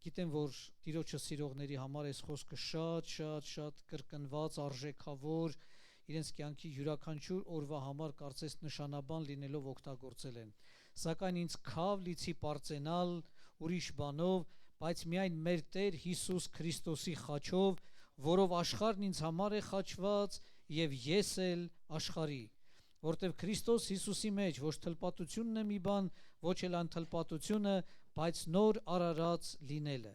Գիտեմ, որ Տիրոջը սիրողների համար այս խոսքը շատ կրկնված, արժեքավոր, իրենց կյանքի յուրաքանչյուր օրվա համար կարծես նշանաբան լինելով օգտագործել են։ Սակայն ինձ քավ լիցի պարծենալ ուրիշ բանով, բայց միայն մեր Տեր Հիսուս Քրիստոսի խաչով, որով աշխարհն ինձ համար է խաչված եւ ես էլ աշխարհի, որտեւ Քրիստոս Հիսուսի մեջ ոչ թլպատությունն է մի բան, ոչ էլ անթլպատությունը, բայց նոր արարած լինելը,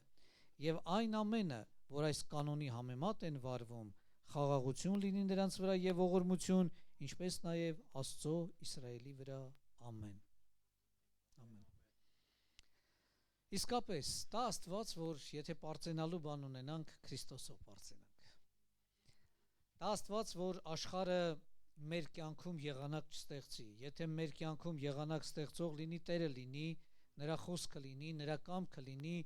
եւ այն ամենը, որ այս կանոնի համեմատ են վարվում, խաղաղություն լինի նրանց վրա եւ ողորմություն, ինչպես նաեւ Աստծո Իսրայելի վրա։ Ամեն։ Ամեն։ Իսկապես, դա Աստված, որ եթե պարծենալու բան ունենանք, Քրիստոսով պարծենանք։ Դա Աստված, որ աշխարհը մեր կյանքում եղանակ չստեղծի, եթե մեր կյանքում եղանակ ստեղծող լինի, Տերը լինի, նրա խոսքը լինի, նրա կամքը լինի,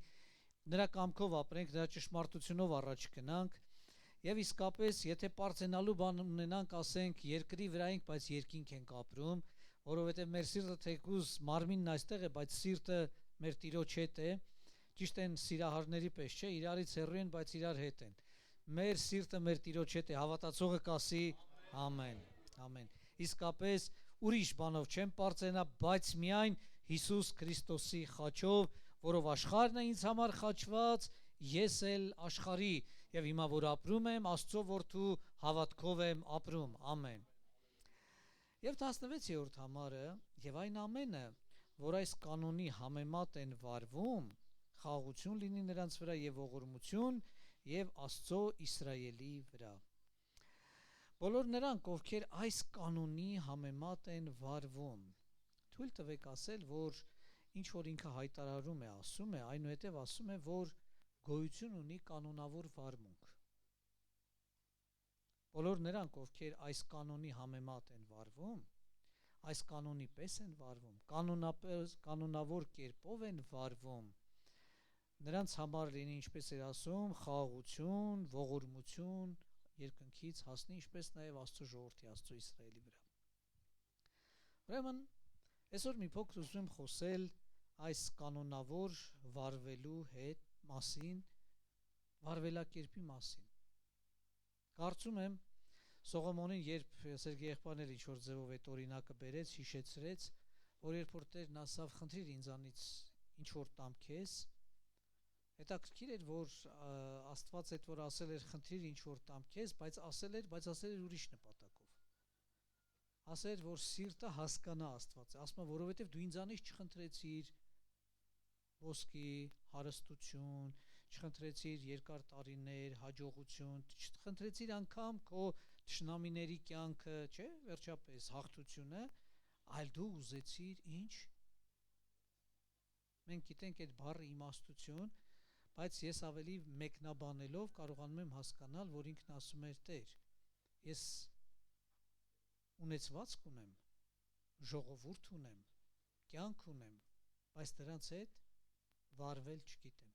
նրա կամքով ապրենք, նրա ճշմարտությունով առաջ գնանք, եւ իսկապես, եթե պարծենալու բան ունենանք, ասենք, երկրի վրա ենք, բայց երկինք ենք ապրում, որովհետեւ մեր սիրտը թեկուզ մարմինն այստեղ է, բայց սիրտը մեր Տիրոջ հետ է, ճիշտ են սիրահարների պես, չէ, իրարից հեռու են, բայց իրար հետ են։ Մեր սիրտը մեր Տիրոջ հետ է, հավատացողը կասի ամեն, ամեն։ Իսկապես ուրիշ բանով չեմ պարծենա, բայց միայն Հիսուս Քրիստոսի խաչով, որով աշխարհն է ինձ համար խաչված, ես էլ աշխարհի, եւ հիմա որ ապրում եմ, Աստծո որդու հավատքով եմ ապրում, ամեն։ Եվ 16-րդ համարը, եւ այն ամենը, որ այս կանոնի համեմատ են վարվում, խաղաղություն լինի նրանց վրա եւ ողորմություն եւ Աստծո Իսրայելի վրա։ Բոլոր նրանք, ովքեր այս կանոնի համեմատ են վարվում, թույլ տվեք ասել, որ ինչ որ ինքը հայտարարում է, ասում է, այնուհետև ասում է, որ գոյություն ունի կանոնավոր վարմունք։ Բոլոր նրանք, ովքեր այս կանոնի համեմատ են վարվում, այս կանոնի պես են վարվում, կանոնավոր կերպով են վարվում, նրանց համար լինի, ինչպես էր ասում, խաղաղություն, ողորմություն, երկնքից հասնի, ինչպես նաև Աստծո ժողովրդի, Աստծո Իսրայելի վրա։ Ուրեմն, այսօր մի փոքր ուզում եմ խոսել այս կանոնավոր վարվելու հետ մասին, վարվելակերպի մասին։ Կարծում եմ, Սողոմոնին, երբ Սերգեյ եղբայրն ինչ որ ձևով այդ օրինակը բերեց, հիշեցրեց, որ երբ որ Տերն ասավ, խնդրիր ինձանից ինչ որ տամ քեզ, հետաքրքիր էր, որ Աստված այդ որ ասել էր խնդրիր ինչ որ տամ քեզ, բայց ասել էր ուրիշ նպատակով։ Ասել էր, որ սիրտը հասկանա Աստվածը, ասում է, որովհետև դու ինձանից չխնդրեցիր ոսկի, հարստություն, չխնդրեցիր երկար տարիներ, հաջողություն, չխնդրեցիր անգամ քո թշնամիների կյանքը, չէ, վերջապես հաղթությունը, այլ դու ուզեցիր ինչ։ Մենք գիտենք այդ բառի իմաստություն, բայց ես ավելի մեկնաբանելով կարողանում եմ հասկանալ, որ ինքն ասում էր Տեր, ես ունեցվածք ունեմ, ժողովուրդ ունեմ, կյանք ունեմ, բայց դրանց հետ վարվել չգիտեմ։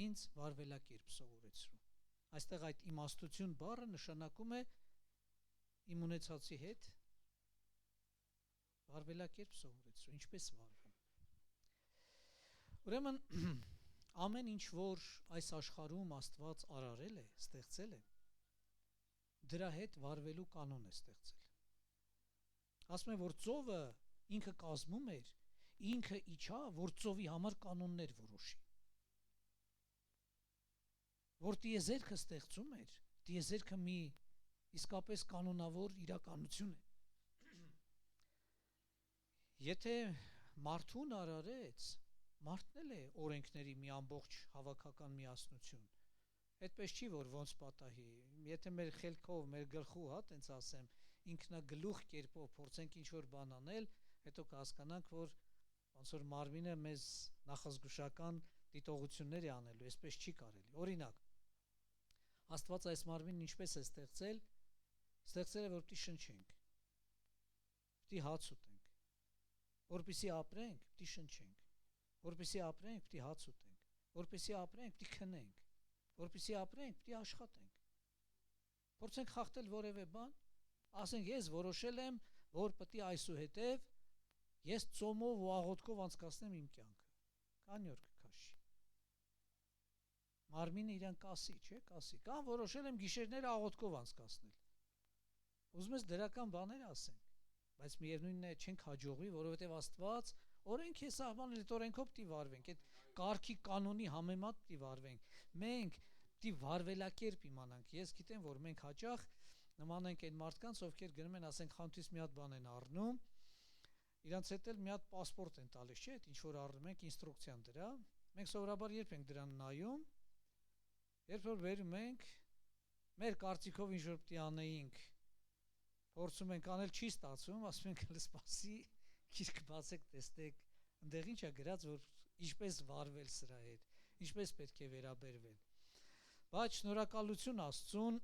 Ինձ վարվելակերպ սովորեցրու։ Այստեղ այդ իմաստություն բառը նշանակում է իմ ունեցածի հետ վարվելակերպ սովորեցրու, ինչպես վարվեմ։ Ուրեմն ամեն ինչ, որ այս աշխարհում Աստված արարել է, ստեղծել է, դրա հետ վարվելու կանոն է ստեղծել։ Ասում է, որ ծովը ինքը կազմում էր, ինքը իջա, որ ծովի համար կանոններ որոշի։ Որ տիեզերքը ստեղծում էր, տիեզերքը մի իսկապես կանոնավոր իրականություն է։ Եթե մարդուն արարեց, մարդն էլ է օրենքների մի ամբողջ հավաքական միասնություն։ Այդպես չի, որ ոնց պատահի։ Եթե մեր խելքով, մեր գլխու, տենց ասեմ, ինքնագլուխ կերպով փորձենք ինչ-որ բան անել, հետո կհասկանանք, որ ոնց որ մարմինը մեզ նախազգուշական դիտողություններ է անելու, այսպես չի կարելի։ Օրինակ, Աստված այս մարմինն ինչպես է ստեղծել, ստեղծել է, որ պիտի շնչենք, պիտի հաց ուտենք, որպեսզի ապրենք, պիտի շնչենք, որպեսզի ապրենք, պիտի հաց ուտենք, որպեսզի ապրենք, պիտի քնենք, որպեսզի ապրենք, պիտի աշխատենք։ Փորձենք խախտել որևէ բան, ասենք ես որոշել եմ, որ պիտի այսուհետև ես ծոմով ու աղոթքով անցկացնեմ իմ կյանքը, քանի օր կքաշի։ մարմինը իրան կասի, չէ, կասի։ Կամ որոշել եմ գիշերները աղոթքով անցկացնել։ Ուզում ես դրական բաներ ասենք, բայց միևնույնն է չենք հաջողվի, որովհետև Աստված օրենք է սահմանել, այդ օրենքով պիտի վարվենք, այդ կարգի կանոնի համեմատ պիտի վարվենք։ Մենք պիտի վարվելակերպ իմանանք։ Ես գիտեմ, որ մենք հաճախ նման ենք այն մարդկանց, ովքեր գնում են, ասենք, խանութից մի հատ բան են առնում, իրանց հետ էլ մի հատ պասպորտ են տալիս, չէ՞, ինչ որ առնում ենք, ինստրուկցիան դրա։ Մենք սովորաբար երբ ենք դրան նայում, երբ որ վերում ենք, մեր կարծիքով ինչ որ պիտի անեինք, փորձում ենք անել, չի ստացվում, ասում ենք հələ սպասի, գիրքը բացեք, տեստեք, այնտեղ ինչ է գրած, որ ինչպես վարվել սրա հետ, ինչպես պետք է վերաբերվել։ Բայց շնորհակալություն Աստծուն,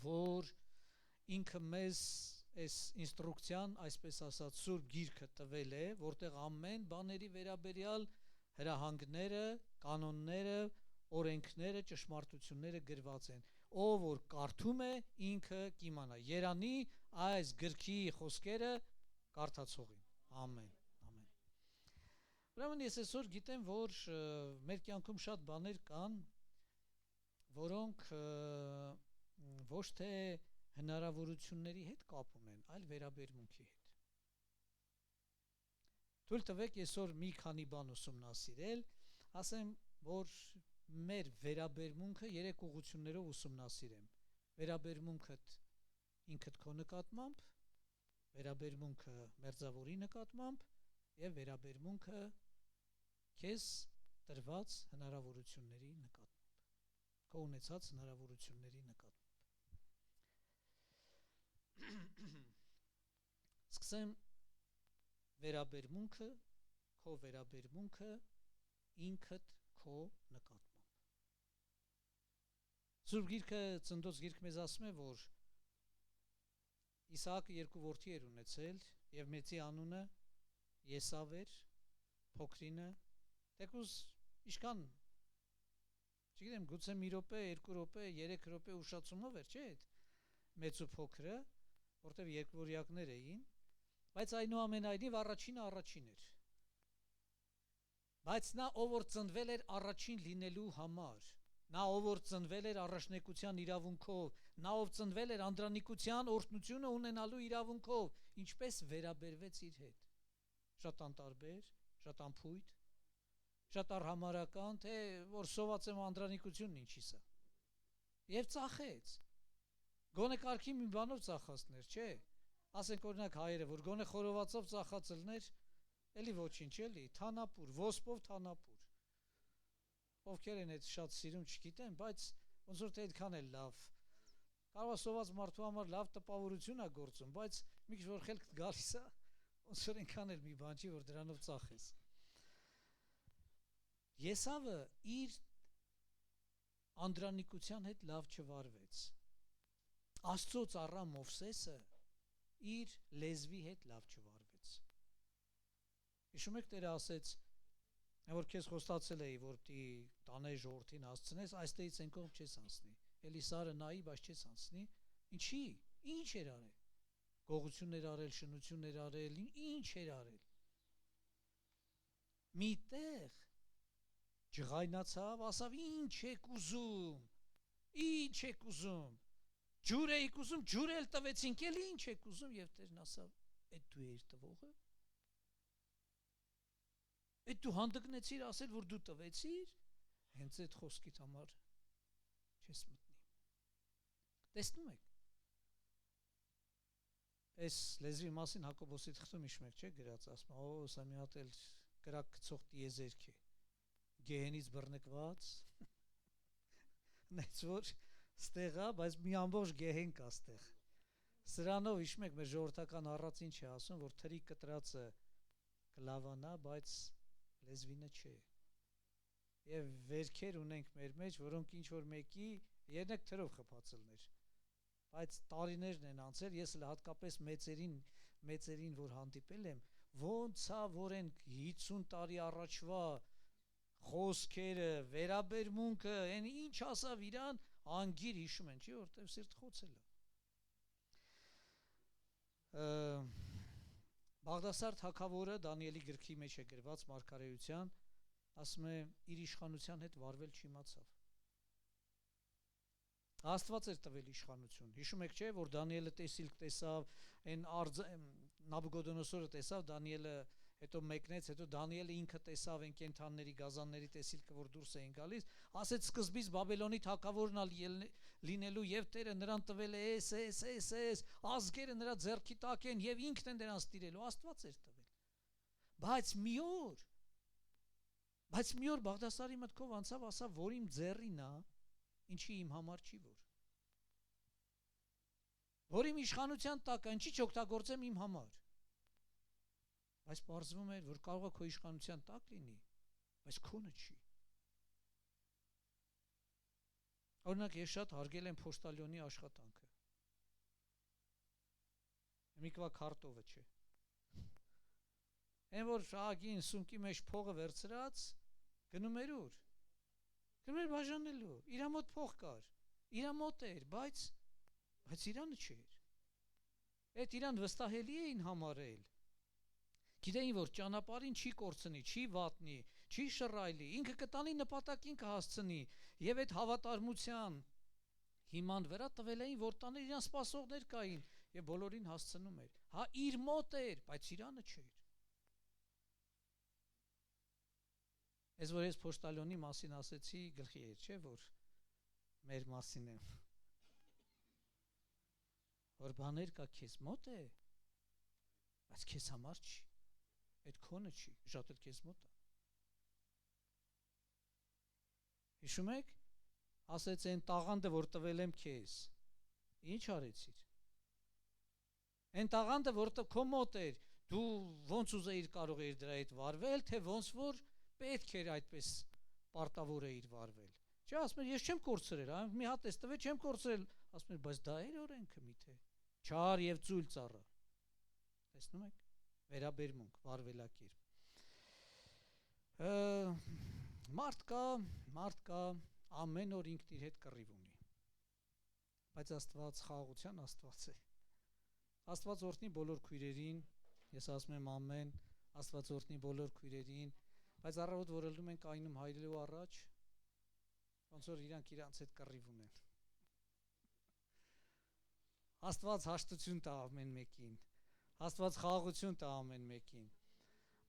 որ ինքը մեզ այս ինստրուկցիան, այսպես ասած, Սուրբ Գիրքը տվել է, որտեղ ամեն բաների վերաբերյալ հրահանգները, կանոնները, օրենքները, ճշմարտությունները գրված են։ Ով որ կարդում է, ինքը կիմանա։ Երանի այս գրքի խոսքերը կարդացողին։ Ամեն, ամեն։ Ուրեմն ես այսօր գիտեմ, որ մեր կյանքում շատ բաներ կան, որոնք ոչ թե հնարավորությունների հետ կապ ունեն, այլ վերաբերմունքի հետ։ Թույլ տվեք այսօր մի քանի բան ուսումնասիրել, ասեմ, որ մեր վերաբերմունքը 3 ուղղություններով ուսումնասիրեմ։ Վերաբերմունքդ ինքդ քո նկատմամբ, վերաբերմունքը մերձավորի նկատմամբ եւ վերաբերմունքը քեզ տրված հնարավորությունների նկատմամբ, քո ունեցած հնարավորությունների նկատմամբ։ Սկսեմ վերաբերմունքը, քո վերաբերմունքը ինքդ քո նկատմամբ։ Սուրբ Գիրքը, Ծննդոց Գիրքը մեզ ասում է, որ Իսահակը 2 որդի էր ունեցել եւ մեծի անունը Եսավ էր, փոքրինը թեկուզ իշքան, չգիտեմ, գուցե մի րոպե, 2 րոպե, 3 րոպե ուշացումով էր, չէ՞, այդ մեծ ու փոքրը, որտեղ երկվորյակներ էին, բայց այնուամենայնիվ առաջինը առաջին էր։ Բայց նա ով որ ծնվել էր առաջին լինելու համար, նա ով որ ծնվել էր առաջնեկության իրավունքով, նա ով ծնվել էր անդրանիկության օրհնությունը ունենալու իրավունքով, ինչպես վերաբերվեց իր հետ։ Շատ անտարբեր, շատ անփույթ, շատ արհամարական, թե որ սոված եմ անդրանիկությունն ինչի՞ս է։ Եվ ծախեց։ Գոնե կարգի մի բանով ծախածներ, չէ։ Ասենք օրինակ հայերը, որ գոնե խորովածով ծախածելներ, էլի ոչինչ էլի, թանապուր, ոսպով թանապուր։ Ովքեր են այդ շատ սիրում, չգիտեմ, բայց ոնց որ թե այդքան էլ լավ։ Կարող է սոված մարդու համար լավ տպավորություն է գործում, բայց մի քիչ որ խելքդ գալիս է, ոնց որ այնքան էլ մի բան չի, որ դրանով ծախես։ Եսավը իր անդրանիկության հետ լավ չվարվեց։ Աստծո ծառա Մովսեսը իր լեզվի հետ լավ չվարվեց։ Հիշում եք, Տերը ասեց, որ քեզ խոստացել էի, որ պիտի տանես ժողովրդին հասցնես, այստեղից այն կողմ չես անցնի։ Էլի Սարը նայի, բայց չես անցնի։ Ինչի՞։ Ինչ էր արել։ Գողություններ արել, շնություններ արել, ինչ էր արել։ Միտեղ ջղայնացավ, ասավ, ինչ եք ուզում։ Ինչ եք ուզում։ Ջուր էիք ուզում, ջուր էլ տվեցինք, էլի ինչ եք ուզում, եւ Տերն ասավ, այդ դու էիր տվողը։ Այդ դու հանդգնեցիր ասել, որ դու տվեցիր, հենց այդ խոսքիդ համար չես մտնի։ Տեսնում եք։ Այս լեզվի մասին Հակոբոսի թղթում հիշում եք, չէ՞, գրած, ասում, օ, սա մի հատ էլ կրակ գցող տիեզերք է։ Գեհենից բռնկված։ Նայց որ ստեղա, բայց մի ամբողջ գեհեն կա ստեղ։ Սրանով հիշում եք մեր ժողովրդական առածին չի ասում, որ թրի կտրածը կլավանա, բայց լեզվինը չէ։ Եվ վերքեր ունենք մեր մեջ, որոնք ինչ որ մեկի երնեք թրով խփացելներ։ Բայց տարիներն են անցել, ես էլ հատկապես մեծերին որ հանդիպել եմ, ոնց է որ են 50 տարի առաջվա խոսքերը, վերաբերմունքը, այն ինչ ասավ իրան, անգիր հիշում են, չի, որտեղ սիրտ խոցել է։ Բաղդասար թագավորը Դանիելի գրքի մեջ է գրված Մարգարեության ասում է իր իշխանության հետ վարվել չիմացավ։ Աստված էր տվել իշխանություն։ Հիշում եք չէ, որ Դանիելը տեսիլք տեսավ, այն Նաբուկոդոնոսորը տեսավ, Դանիելը հետո մեկնեց, հետո Դանիելը ինքը տեսավ այն կենդանների, գազանների տեսիլքը, որ դուրս էին գալիս, ասեց սկզբից Բաբելոնի թագավորն լինելու եւ Տերը նրան տվել է էս, ազգերը նրա ձեռքի տակ են եւ ինքն է նրան ստիրելու, Աստված էր տվել։ Բայց մի օր Բաղդասարի մտքով անցավ, ասավ, որ իմ ձեռին է, ինչի իմ համար չի որ իմ իշխանության տակ է, ինչի չօգտագործեմ իմ համար։ Բայց պարզվում էր, որ կարող է քո իշխանության տակ լինի, բայց քոնը չի։ Օրինակ, ես շատ հարգել եմ փոստալյոնի աշխատանքը։ Միկվա քարտովը չէ։ Այն որ ահագին սումքի մեջ փողը վերցրած, գնում էր ուր։ Գնում էր բաժանելու, իր մոտ փող կար, իր մոտ էր, բայց իրանը չէր։ Այդ իրան վստահելի էին համարել։ Գիտեին, որ ճանապարհին չի կորցնի, չի վատնի, չի շռայլի, ինքը կտանի նպատակին կհասցնի, եւ այդ հավատարմության հիման վրա տվել էին, որ տանը իրան սպասողներ կային եւ բոլորին հասցնում էր։ Հա իր մոտ էր, բայց իրանը չէր։ Ես որ ես փոստալյոնի մասին ասեցի, գլխի էր, չէ, որ մեր մասին եմ։ Որ բաներ կա քեզ մոտ է, բայց քեզ համար չի։ Այդ քոնը չի, շատ էլ քեզ մոտ է։ Հիշում եք, ասեց այն տաղանդը, որ տվել եմ քեզ, ինչ արեցիր։ Այն տաղանդը, որ քո մոտ էր, դու ոնց ուզեիր կարող էիր դրա հետ վարվել, թե ոնց որ պետք էր այդպես պարտավոր էիր վարվել։ Չէ, ասում եմ, ես չեմ կորցրել, մի հատ էս տվել, չեմ կորցրել, ասում եմ, բայց դա էր օրենքը միթե։ Չար եւ ծույլ ծառը։ Տեսնում եք, վերաբերմունք, վարվելակերպ։ Մարդ կա ամեն օր ինքն իր հետ կռիվ ունի։ Բայց Աստված խաղաղության Աստված է։ Աստված օրհնի բոլոր քույրերին, ես ասում եմ ամեն, Աստված օրհնի բոլոր քույրերին, բայց առավոտ որ ելնում են կայնում հայրելու առաջ, ոնց որ իրանց հետ կռիվ ունեն։ Աստված հաշտություն տա ամեն մեկին, Աստված խաղաղություն տա ամեն մեկին։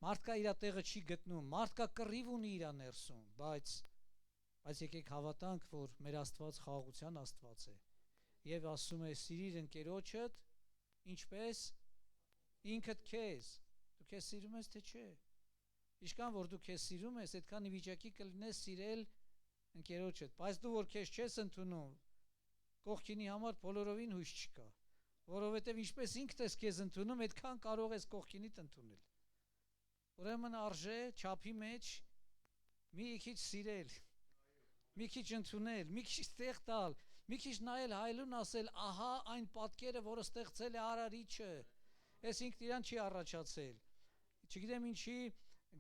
Մարդկա իր տեղը չի գտնում, մարդկա կռիվ ունի իր ներսում, բայց եկեք հավատանք, որ մեր Աստված խաղաղության Աստված է։ Եվ ասում է՝ սիրիր ընկերոջդ, ինչպես ինքդ քեզ։ Դու քեզ սիրում ես, թե չէ։ Ինչքան որ դու քեզ սիրում ես, այդքան ի վիճակի կլինես սիրել ընկերոջդ, բայց դու որ քեզ չես ընդունում, կողքինի համար բոլորովին հույս չկա, որովհետև ինչպես ինքդ ես քեզ ընդունում, այդքան կարող ես կողքինիդ ընդունել։ Ուրեմն արժե չափի մեջ մի քիչ սիրել, մի քիչ ընդունել, մի քիչ ստեղ տալ, մի քիչ նայել հայելուն, ասել, ահա այն պատկերը, որը ստեղծել է Արարիչը, ես ինքն իրան չի առաջացել։ Չգիտեմ ինչի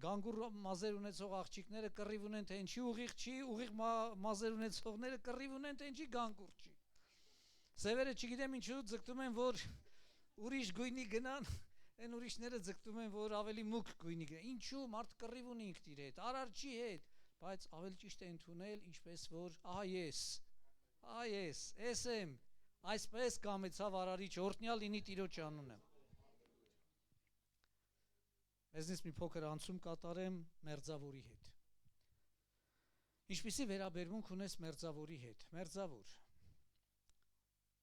գանգուր մազեր ունեցող աղջիկները կռիվ ունեն, թե ինչի ուղիղ չի, ուղիղ մազեր ունեցողները կռիվ ունեն, թե ինչի գանգուր չի։ Սևերը չգիտեմ ինչու ձգտում են, որ ուրիշ գույնի գնան, այն ուրիշները ձգտում են, որ ավելի մուգ գույնի գնան։ Ինչու մարդ կռիվ ունի ինքն իր հետ, Արարչի հետ, բայց ավելի ճիշտ է ընդունել, ինչպես որ ահա ես, ես եմ, այսպես կամեցավ Արարիչ, օրհնյալ լինի Տիրոջ անունը։ Մեզնից մի փոքր անցում կատարեմ մերձավորի հետ։ Ինչպիսի վերաբերմունք ունես մերձավորի հետ։ Մերձավոր։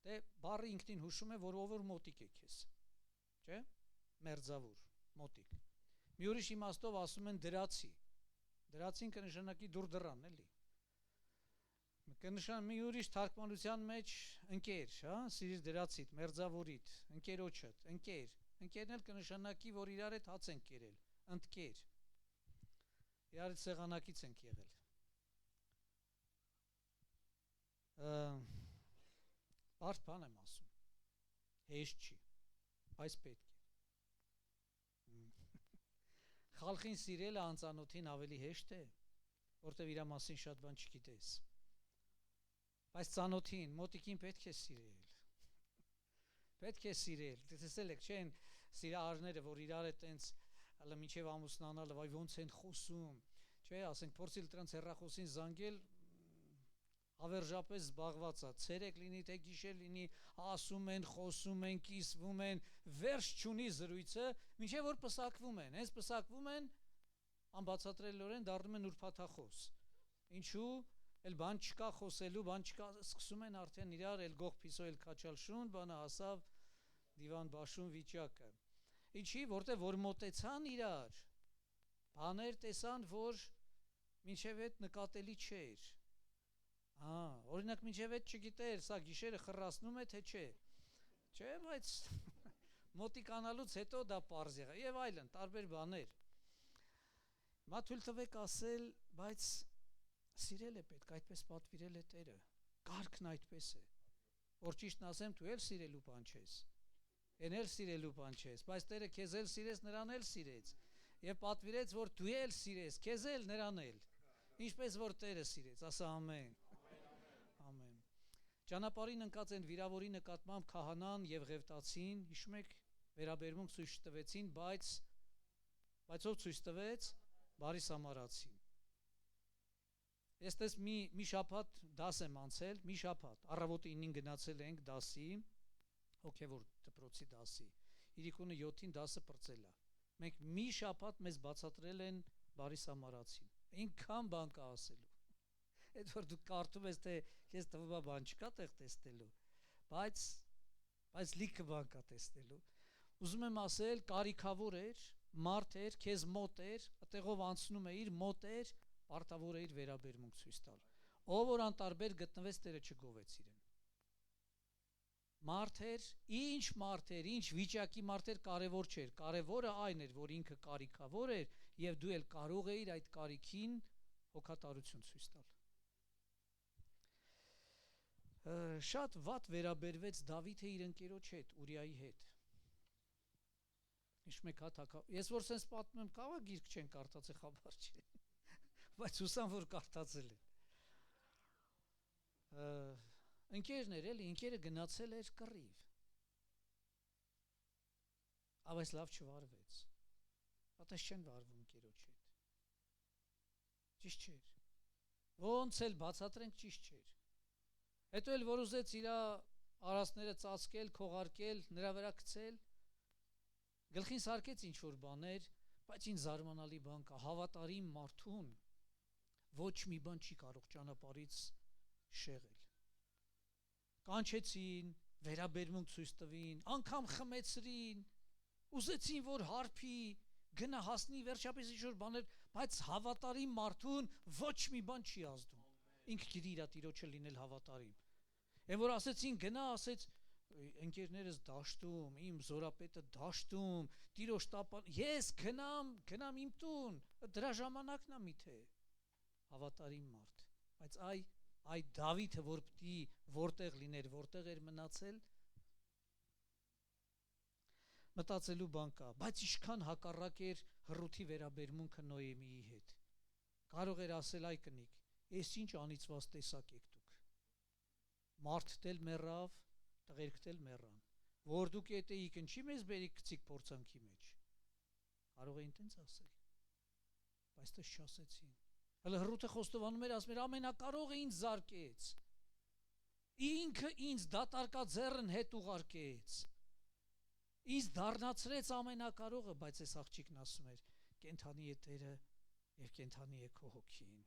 Դե բառը ինքնին հուշում է, որ ով որ մոտիկ է քեզ։ Չէ՞։ Մերձավոր, մոտիկ։ Մի ուրիշ իմաստով ասում են դրացի։ Դրացին կնշանակի դուր դռան, էլի։ Կնշան մի ուրիշ թարգմանության մեջ ընկեր, հա, սիրիր դրացիդ, մերձավորիդ, ընկերոջդ, ընկեր։ Ընկերն էլ կնշանակի, որ իրար հետ հաց ենք կերել, ընդկեր։ Իրար հետ սեղանակից ենք եղել։ Բարդ բան եմ ասում։ Հեշտ չի, բայց պետք է։ Խալխին սիրելը անծանոթին ավելի հեշտ է, որտեղ իր մասին շատ բան չգիտես։ Բայց ծանոթին, մոտիկին պետք է սիրել։ Պետք է սիրել, տեսել եք, չէ՞, սիրահարները, որ իրար հետ տենց մինչև ամուսնանալը, վայ ոնց են խոսում, Չէ, ասենք փորձիլ դրանց հեռախոսին զանգել ավերժապես զբաղված է, ցերեկ լինի, թե գիշեր լինի, ասում են, խոսում են, կիսվում են, վերջ չունի զրույցը, մինչև որ պսակվում են, հենց պսակվում են, անբացատրելիորեն դառնում են ուրփաթախոս։ Ինչու՞, էլ բան չկա խոսելու, բան չկա, սկսում են արդեն իրար, էլ գող փիսո, էլ քաչալ շուն, բանը հասավ դիվան բաշուն վիճակը։ Ինչի, որտեղ որ մոտեցան իրար, բաներ տեսան, որ մինչև այդ նկատելի չէր։ Օրինակ մինչև այդ չգիտեր, սա գիշերը խռասնում է, թե չէ։ Չէ, բայց մոտիկանալուց հետո դա պարզ եղավ եւ այլն, տարբեր բաներ։ Մա թույլ տվեք ասել, բայց սիրել է պետք, այդպես պատվիրել է Տերը։ Կարգն այդպես է։ Որ ճիշտն ասեմ, դու էլ սիրելու բան չես։ Են էլ սիրելու բան չես, բայց Տերը քեզ էլ սիրեց, նրան էլ սիրեց։ Եվ պատվիրեց, որ դու էլ սիրես, քեզ էլ նրան էլ։ Ինչպես որ Տերը սիրեց, ասա ամեն։ Ամեն։ Ճանապարհին ընկած են վիրավորի նկատմամբ քահանան եւ ղևտացին, հիշում եք, վերաբերմունք ցույց տվեցին, բայց ով ցույց տվեց, բարի սամարացին։ Ես մի շաբաթ դաս եմ անցել, մի շաբաթ, առավոտը 9-ին գնացել ենք դասի, հոգևոր դպրոցի դասի, իրիկունը 7-ին դասը պրծել է։ Մենք մի շաբաթ մեզ բացատրել են բարի սամարացին, ինքան բան կա ասելու։ Այդ որ դու կարդում ես, թե քեզ թվում է բան չկա տեղ տեսնելու, բայց լիքը բան կա տեսնելու։ Ուզում եմ ասել, կարիքավոր էր, մարդ էր, քեզ մոտ էր, այդտեղով անցնում էր, մոտ էր, պարտավոր էր վերաբերմունք ցույց տալ։ Ով որ անտարբեր գտնվեց, Տերը չգովեց իրեն։ Մարդ էր, ինչ վիճակի մարդ էր, կարևոր չէր, կարևորը այն էր, որ ինքը կարիքավոր էր եւ դու էլ կարող էիր այդ կարիքին հոգատարություն ցույց տալ։ Շատ վատ վերաբերվեց Դավիթը իր ընկերոջ հետ, Ուրիայի հետ։ Հիշում եք, ես որ sense պատմում եմ, կարող է գիրք չեն կարդացել, խաբար չէ, բայց հուսամ, որ կարդացել են։ Ընկերներ էլի, ընկերը գնացել էր կռիվ, բայց լավ չվարվեց, այդպես չեն վարվում ընկերոջ հետ, ճիշտ չէր, ոնց էլ բացատրենք ճիշտ չէր, հետո էլ որ ուզեց իր արասները ծածկել, քողարկել, նրա վրա գցել, գլխին սարքեց ինչ-որ բաներ, բայց ինձ զարմանալի բան կա, հավատարիմ մարդուն ոչ մի բան չի կարող ճանապարհից շեղել։ Կանչեցին, վերաբերմունք ցույց տվին, անգամ խմեցրին, ուզեցին որ հարբի, գնա հասնի վերջապես ինչ-որ բաներ, բայց հավատարիմ մարդուն ոչ մի բան չի ազդում։ Ինքը գիտի իր տիրոջը լինել հավատարիմ։ Եվ որ ասեցին գնա, ասեց ընկերներս դաշտում, իմ զորապետը դաշտում, տիրոջ տապան, ես գնամ իմ տուն, դրա ժամանակն է միթե։ Հավատարիմ մարդ, բայց այդ Դավիթը որ պիտի որտեղ լիներ, որտեղ էր մնացել, մտածելու բան կա, բայց ինչքան հակառակ էր Հռութի վերաբերմունքը Նոեմիի հետ։ Կարող էր ասել այ կնիկ, ես ինչ անիծված տեսակ եք դուք։ Մարդդ էլ մեռավ, տղերքդ էլ մեռան, որ դուք էտեիք ինչի մեզ բերիք գցիք փորձանքի մեջ։ Կարող էին տենց ասել, բայց դες չասեցին։ Հələ Հռութը խոստովանում էր, ասում էր ամենակարողը ինձ զարկեց, ինքը ինձ դատարկաձեռն հետ ուղարկեց, ինձ դառնացրեց ամենակարողը, բայց այս աղջիկն ասում էր, կենթանի է Տերը եւ կենթանի է քո հոգին,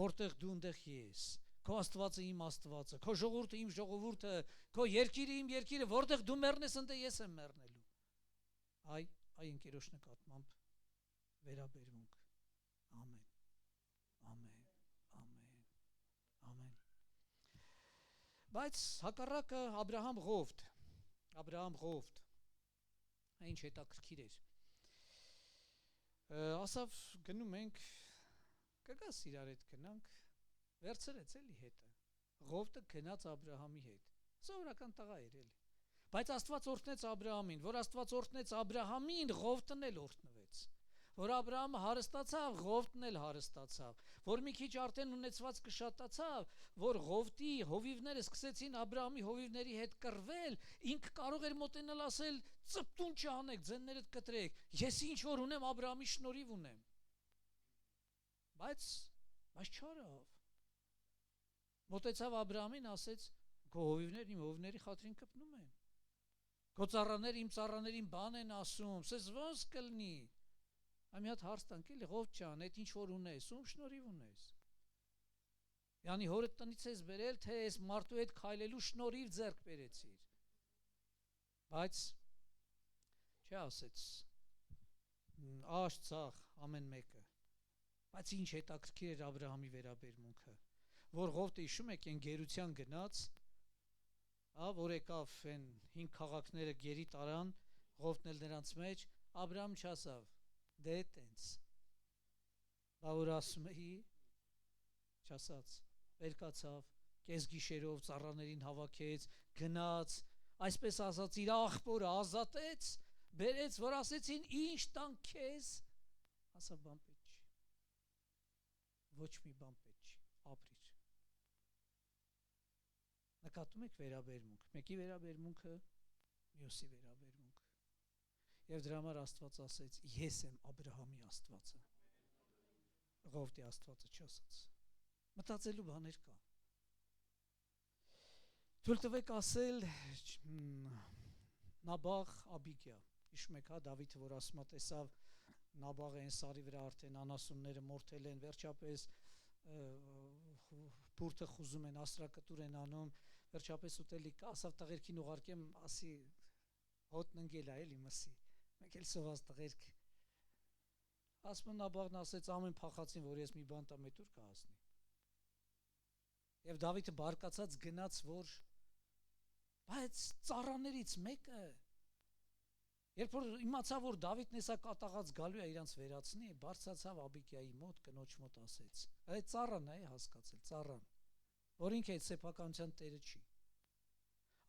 որտեղ դու այնտեղ ես, քո Աստվածը իմ Աստվածը, քո ժողովուրդը իմ ժողովուրդը, քո երկիրը իմ երկիրը, որտեղ դու մեռնես, այնտեղ ես եմ մեռնելու։ Այ ընկերոջ նկատմամբ վերաբերմունք։ Ամեն։ Ամեն, ամեն, ամեն։ Բայց հակառակը Աբրահամ Ղովտ, ինչ հետաքրքիր էր։ Ասավ գնում ենք, կգաս իրար հետ գնանք, վերցրեց էլի հետը։ Ղովտը գնաց Աբրահամի հետ, սովորական տղա էր էլի։ Բայց Աստված օրհնեց Աբրահամին, որ Աստված օրհնեց Աբրահամին, Ղովտն էլ օրհնվեց։ Որ Աբրահամը հարստացավ, Ղովտն էլ հարստացավ, որ մի քիչ արդեն ունեցվածքը շատացավ, որ Ղովտի հովիվները սկսեցին Աբրահամի հովիվների հետ կռվել, ինքը կարող էր մոտենալ ասել, ծպտուն չանեք, ձեններդ կտրեք, ես ինչ որ ունեմ Աբրահամի շնորհիվ ունեմ։ Բայց չարավ։ Մոտեցավ Աբրահամին, ասեց. «Քո հովիվներն իմ հովիվների խաթրին կպնում են։ Քո ծառաները իմ ծառաներին բան են ասում, սես ոնց կլինի»։ Մի հատ հարց տանք, էլի Ղովտ ջան, այդ ինչ որ ունես, ում շնորհիվ ունես։ Յանի հորդ տնից ես բերել, թե այս մարդու հետ քայլելու շնորհիվ ձեռք բերեցիր։ Բայց ասեց. Աշ-ցախ ամեն մեկը։ Բայց ինչ հետաքրքիր էր Աբրահամի վերաբերմունքը, որ Ղովտը հիշում եք այն գերության գնաց, որ եկավ այն 5 քաղաքները գերի տարան, Ղովտն էլ նրանց մեջ, Աբրահամ չասավ, դե տենց։ Բա որ ասում էի, չասաց, վերկացավ, կես գիշերով ծառաներին հավաքեց, գնաց, այսպես ասած իր աղբորը ազատեց, բերեց, որ ասեցին ինչ տանք քեզ, ասա բան պետք չի, ոչ մի բան պետք չի, ապրիր։ Նկատում եք վերաբերմունք, մեկի վերաբերմունքը, մյուսի վերաբերմունքը։ Եվ դրա համար Աստված ասեց, ես եմ Աբրահամի Աստվածը, Ղովտի Աստվածը չասաց։ Մտածելու բաներ կա։ Թույլ տվեք ասել Նաբաղ Աբիգիա, հիշում եք, Դավիթը, որ ասում է, տեսավ Նաբաղը այն սարի վրա արդեն անասունները մորթել են, վերջապես բուրդը խուզում են, ասրակտուր են անում, վերջապես ուտելիք, ասավ տղերքին ուղարկեմ, ասի հոտնն ընկել է էլի մսի, մեկ էլ սոված տղերք։ Ասում Նաբաղն ասեց, ամեն փախածին, որ ես մի բան տամ, էդ ուր կհասնի։ Եվ Դավիթը բարկացած գնաց, որ բայց ծառաներից մեկը, երբ որ իմացավ, որ Դավիթն էսա կատաղած գալու է իրանց վերացնի, բարձրացավ Աբիգիայի մոտ, կնոջ մոտ ասեց. այդ ծառան է հասկացել, ծառան, որ ինքը այդ սեփականության տերը չի։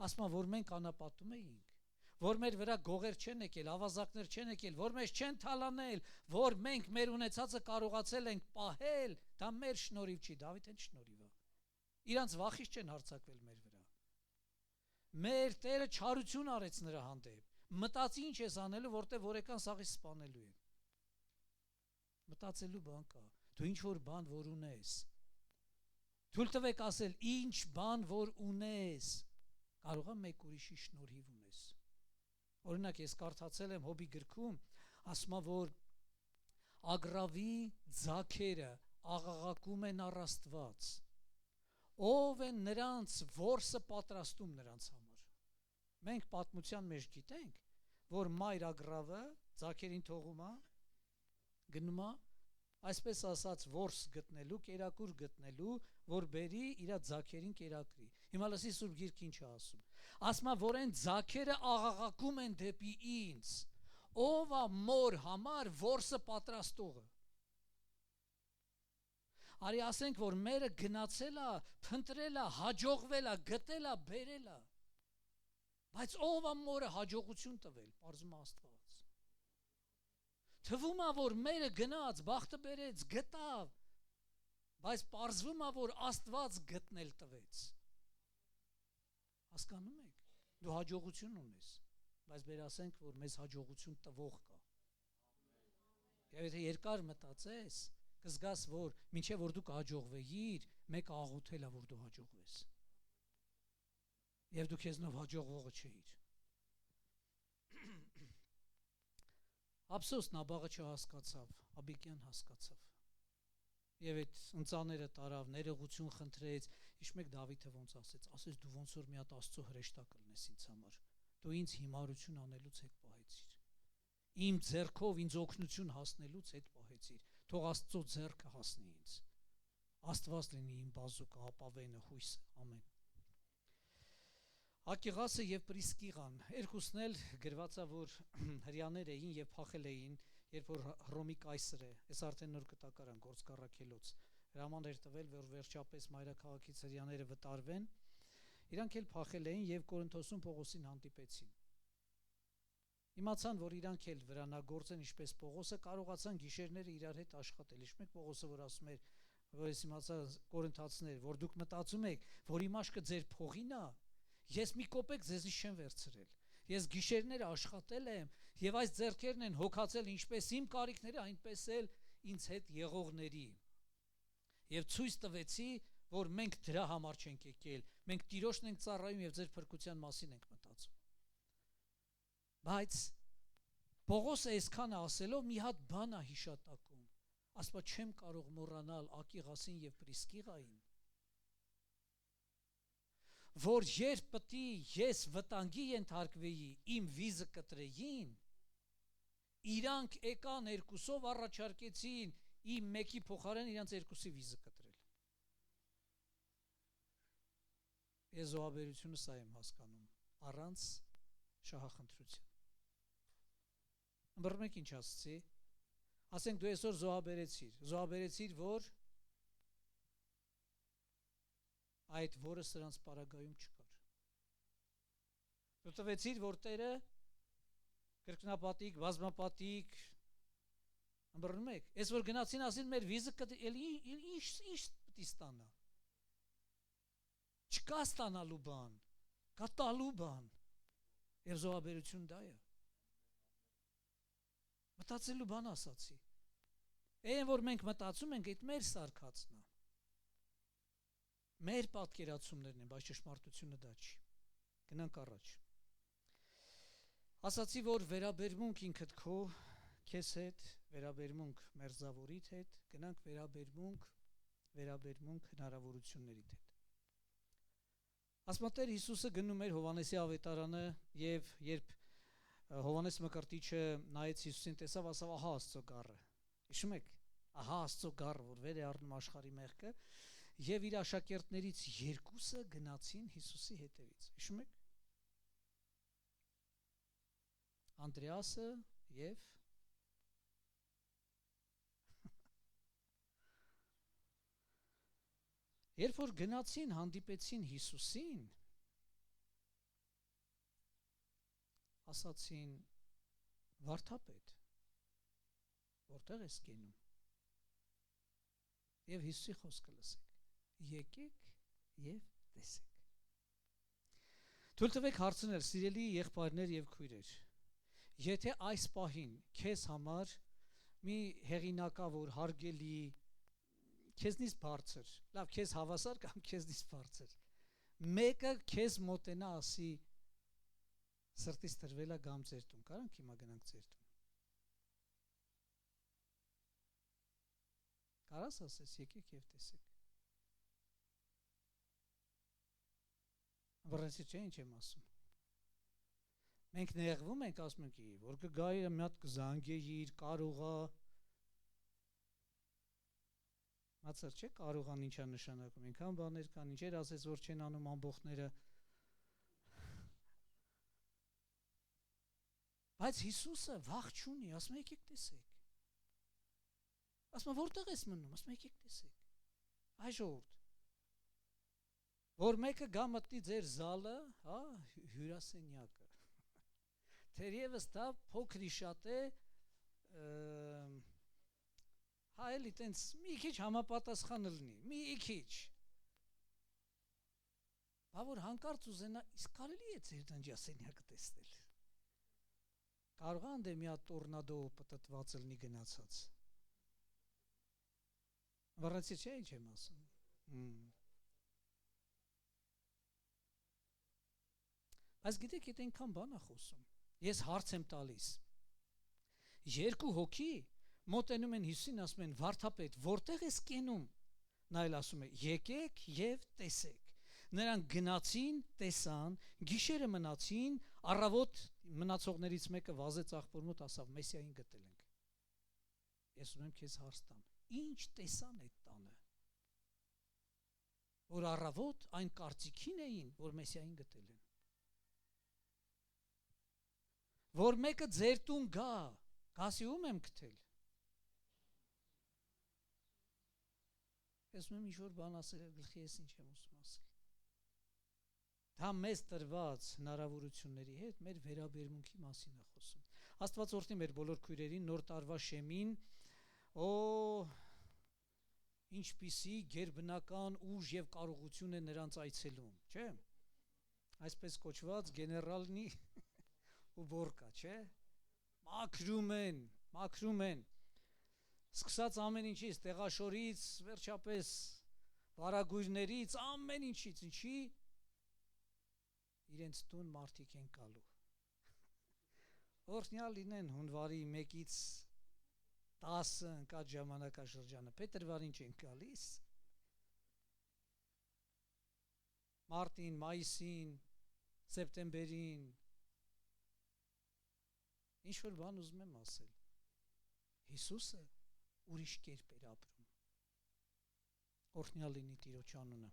Ասում է, որ մենք անապատում էինք, որ մեր վրա գողեր չեն եկել, ավազակներ չեն եկել, որ մեզ չեն թալանել, որ մենք մեր ունեցածը կարողացել ենք պահել, դա մեր շնորհիվ չի, Դավիթն շնորհիվ է։ Իրանց վախից չեն հարձակվել մեր վրա։ Մեր Տերը չարություն արեց նրա հանդեպ։ Մտածի ինչ ես անելու, որտեղ որեկան սաղից սպանելու են։ Մտածելու բան կա։ Դու ինչ որ բան որ ունես։ Թույլ տվեք ասել, ինչ բան որ ունես, կարող է մեկ ուրիշի շնորհիվ ունես։ Օրինակ ես կարդացել եմ Հոբի գրքում, ասում է, որ Ագրավի ձագերը աղաղակում են առ Աստված։ Ով է նրանց որսը պատրաստում նրանց համար։ Մենք պատմության մեջ գիտենք, որ մայր Ագրավը ձագերին թողում է, գնում է, այսպես ասած որս գտնելու, կերակուր գտնելու, որ բերի իր ձագերին կերակրի։ Հիմա լսի Սուրբ Գիրքը ինչ է ասում։ Ասում է, որ այն ձագերը աղաղակում են դեպի ինձ, ով է մոր համար որսը պատրաստողը։ Արի ասենք, որ մերը գնացել է, փնտրել է, հաջողվել է, գտել է, բերել է։ Բայց ով է մորը հաջողություն տվել, պարզում Աստված։ Թվում է, որ մերը գնաց, բախտը բերեց, գտավ, բայց պարզվում է, որ Աստված գտնել տվեց։ Հասկանում եք, դու հաջողություն ունես, բայց բեր ասենք, որ մեզ հաջողություն տվող կա։ Եվ եթե երկար մտածես, կզգաս, որ մինչև որ դու կհաջողվեիր, մեկը աղոթել է, որ դու հաջողվես։ Եվ դու քեզնով հաջողվողը չէիր։ Ափսոս Նաբաղը չհասկացավ, Աբիգիան հասկացավ։ Եվ այդ ընծաները տարավ, ներողություն խնդրեց, հիշում եք Դավիթը ոնց ասեց, դու ոնց որ մի հատ Աստծո հրեշտակ կլնես ինձ համար, դու ինձ հիմարություն անելուց հետ պահեցիր, իմ ձեռքով ինձ օգնություն հասնելուց հետ պահեցիր, թող Աստծո ձեռքը հասնի ինձ, Աստված լինի իմ բազուկը, ապավենը, հույսը, ամեն։ Ակիղասը եւ Պրիսկիղան, երկուսն էլ գրված է, որ հрьяաներ էին եւ փախել էին, երբ որ Հռոմի կայսրը, այս արդեն նոր կտակարան, գործ կառաքելոց, հրաման էր տվել, որ վերջապես մայրաքաղաքից հрьяաները վտարվեն, իրանք էլ փախել էին եւ Կորինթոսում Պողոսին հանդիպեցին։ Իմացան, որ իրանք էլ վրանագործ են, ինչպես Պողոսը, կարողացան գիշերները իրար հետ աշխատել։ Հիշում եք Պողոսը, որ ասում էր, որ ես իմացա կորինթացիներ, որ դուք մտածում եք, որ իմ աշկը ձեր փողին է, ես մի կոպեկ ձեզնից չեմ վերցրել։ Ես գիշերները աշխատել եմ եւ այս ձեռքերն են հոգացել ինչպես իմ կարիքները, այնպես էլ ինձ հետ եղողների։ Եվ ցույց տվեցի, որ մենք դրա համար չենք եկել, մենք Տիրոջն ենք ծառայում եւ ձեր փրկության մասին ենք մտածում։ Բայց Պողոսը այսքանը ասելով մի հատ բան է հիշատակում, ասում չեմ կարող մոռանալ Ակիղասին եւ Պրիսկիղային, որ երբ պետք է ես վտանգի ենթարկվեի, իմ վիզը կտրեին, իրանք եկան երկուսով առաջարկեցին իմ մեկի փոխարեն իրանց երկուսի վիզը կտրել։ Ես զոհաբերությունը սա եմ հասկանում, առանց շահախնդրության։ Ըմբռնում եք ինչ ասացի, ասենք դու այսօր զոհաբերեցիր, որ այդ որը սրանց պարագայում չկար։ Դու տվեցիր, որ Տերը կրկնապատիկ, բազմապատիկ, ըմբռնում եք, այս որ գնացին ասին մեր վիզը ինչ պետք է ստանա։ Չկա ստանալու բան, կա տալու բան, եւ զոհաբերություն դա է։ Մտածելու բան ասացի։ Այն որ մենք մտածում ենք, այդ մեր սարքածն է։ Մեր պատկերացումներն են, բայց ճշմարտությունը դա չի։ Գնանք առաջ։ Ասացի, որ վերաբերմունք ինքդ քո, քեզ հետ, վերաբերմունք մերձավորիդ հետ, գնանք վերաբերմունք հնարավորություններիդ հետ։ Ասմատեր Հիսուսը գնում էր Հովանեսի ավետարանը եւ երբ Հովանես Մկրտիչը նայեց Հիսուսին, տեսավ, ասավ, ահա Աստծո գառը։ Հիշում եք, ահա Աստծո գառը, որ վեր է առնում աշխարհի մեղքը, եւ իր աշակերտներից երկուսը գնացին Հիսուսի հետևից։ Հիշում եք։ Անդրեասը եւ երբ որ գնացին հանդիպեցին Հիսուսին, ասացին. «Վարդապետ, որտեղ ես գնում»։ Եվ Հիսուսի խոսքը լսեք. «Եկեք եւ տեսեք»։ Թույլ տվեք հարցնել, սիրելի եղբայրներ եւ քույրեր, եթե այս պահին քեզ համար մի հեղինակավոր, հարգելի, քեզնից բարձր, լավ, քեզ հավասար կամ քեզնից բարձր, մեկը քեզ մոտենա ասի սրտից տրվելա գամ ձեր տուն, կարանք հիմա գնանք ձեր տուն։ Կարաս ասես եկեք եւ տեսեք։ Վրացի չէ ինչ եմ ասում։ Մենք նեղվում ենք, ասում ենք, որ կգայի մի հատ կզանգեիր, կարողա։ Մացր չէ, կարողան ինչա նշանակում, ինքան բաներ կան, ինչեր ասես, որ չեն անում ամբողջները։ Բայց Հիսուսը վախ չունի, ասում եկեք տեսեք։ Ասում որտեղ ես մնում, ասում եկեք տեսեք։ Այ ժողովուրդ։ Որ մեկը գա մտնի ձեր զալը, հա, հյուրասենյակը։ Թերևս դա փոքրի շատ է, հա էլի տենց մի քիչ համապատասխան լինի, մի քիչ։ Բա որ հանկարծ ուզենա, իսկ կարելի է ձեր դնջասենյակը տեսնել։ Կարող է դե մի հատ տորնադո պտտված լինի գնացած։ Վռացի չէ ինչ եմ ասում։ Բայց գիտեք, եթե այնքան բան է խոսում, ես հարց եմ տալիս։ Երկու հոգի մոտենում են Հիսուսին, ասում են. «Վարդապետ, որտեղ ես կենում»։ Նա էլ ասում է. «Եկեք եւ տեսեք»։ Նրանք գնացին, տեսան, գիշերը մնացին, առավոտ մնացողներից մեկը վազեց աղբոր մոտ, ասավ. «Մեսիային գտել ենք»։ Ես ուզում եմ քեզ հարց տամ. ինչ տեսան այդ տանը, որ առավոտ այն կարծիքին էին, որ Մեսիային գտել են։ Որ մեկը ձեր տուն գա, գասի ում եմ գտել։ Ես ուզում եմ ինչ-որ բան ասել, գլխի ես ինչ եմ ուզում ասել։ Դա մեզ տրված հնարավորությունների հետ մեր վերաբերմունքի մասին է խոսում։ Աստված օրհնի մեր բոլոր քույրերին նոր տարվա շեմին, ինչպիսի գերբնական ուժ եւ կարողություն է նրանց այցելում, չէ՞։ Այսպես կոչված գեներալնի ու բորկա, չէ՞։ Մաքրում են։ Սկսած ամեն ինչից, տեղաշորից, վերջապես վարագույրներից, ամեն ինչից, ինչի իրենց տուն մարդիկ են գալու։ Օրհնյալ լինեն հունվարի 1-ից 10 ընկած ժամանակաշրջանը, փետրվարին չեն գալիս, մարտին, մայիսին, սեպտեմբերին, ինչ-որ բան ուզում եմ ասել, Հիսուսը ուրիշ կերպ էր ապրում, օրհնյալ լինի Տիրոջ անունը։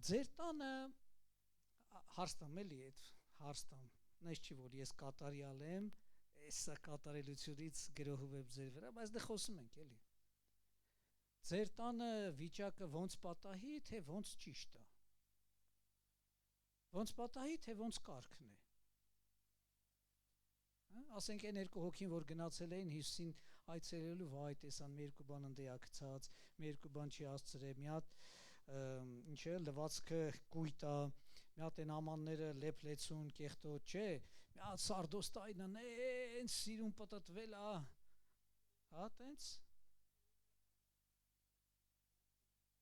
Ձեր տանը հարստամ էլի այդ հարստամ, նես չի, որ ես կատարյալ եմ, սա կատարելությունից գրոհում եմ ձեր վրա, բայց դե խոսում ենք էլի։ Ձեր տանը վիճակը ոնց պատահի, թե ոնց ճիշտ է։ Ոնց պատահի, թե ոնց կարգն է։ Ասենք այն երկու հոգին, որ գնացել էին Հիսուսին այցելելու, վայ, տեսան, մի երկու բան ընդեակցած, մի երկու բան չի ասցրել, մի հատ ինչ է, լվացքը կույտ է, մի հատ այն ամանները լեփլեցուն, կեղտոտ, չէ, մի հատ սարդոստայնն են սիրուն պտտվել է, հա, տենց,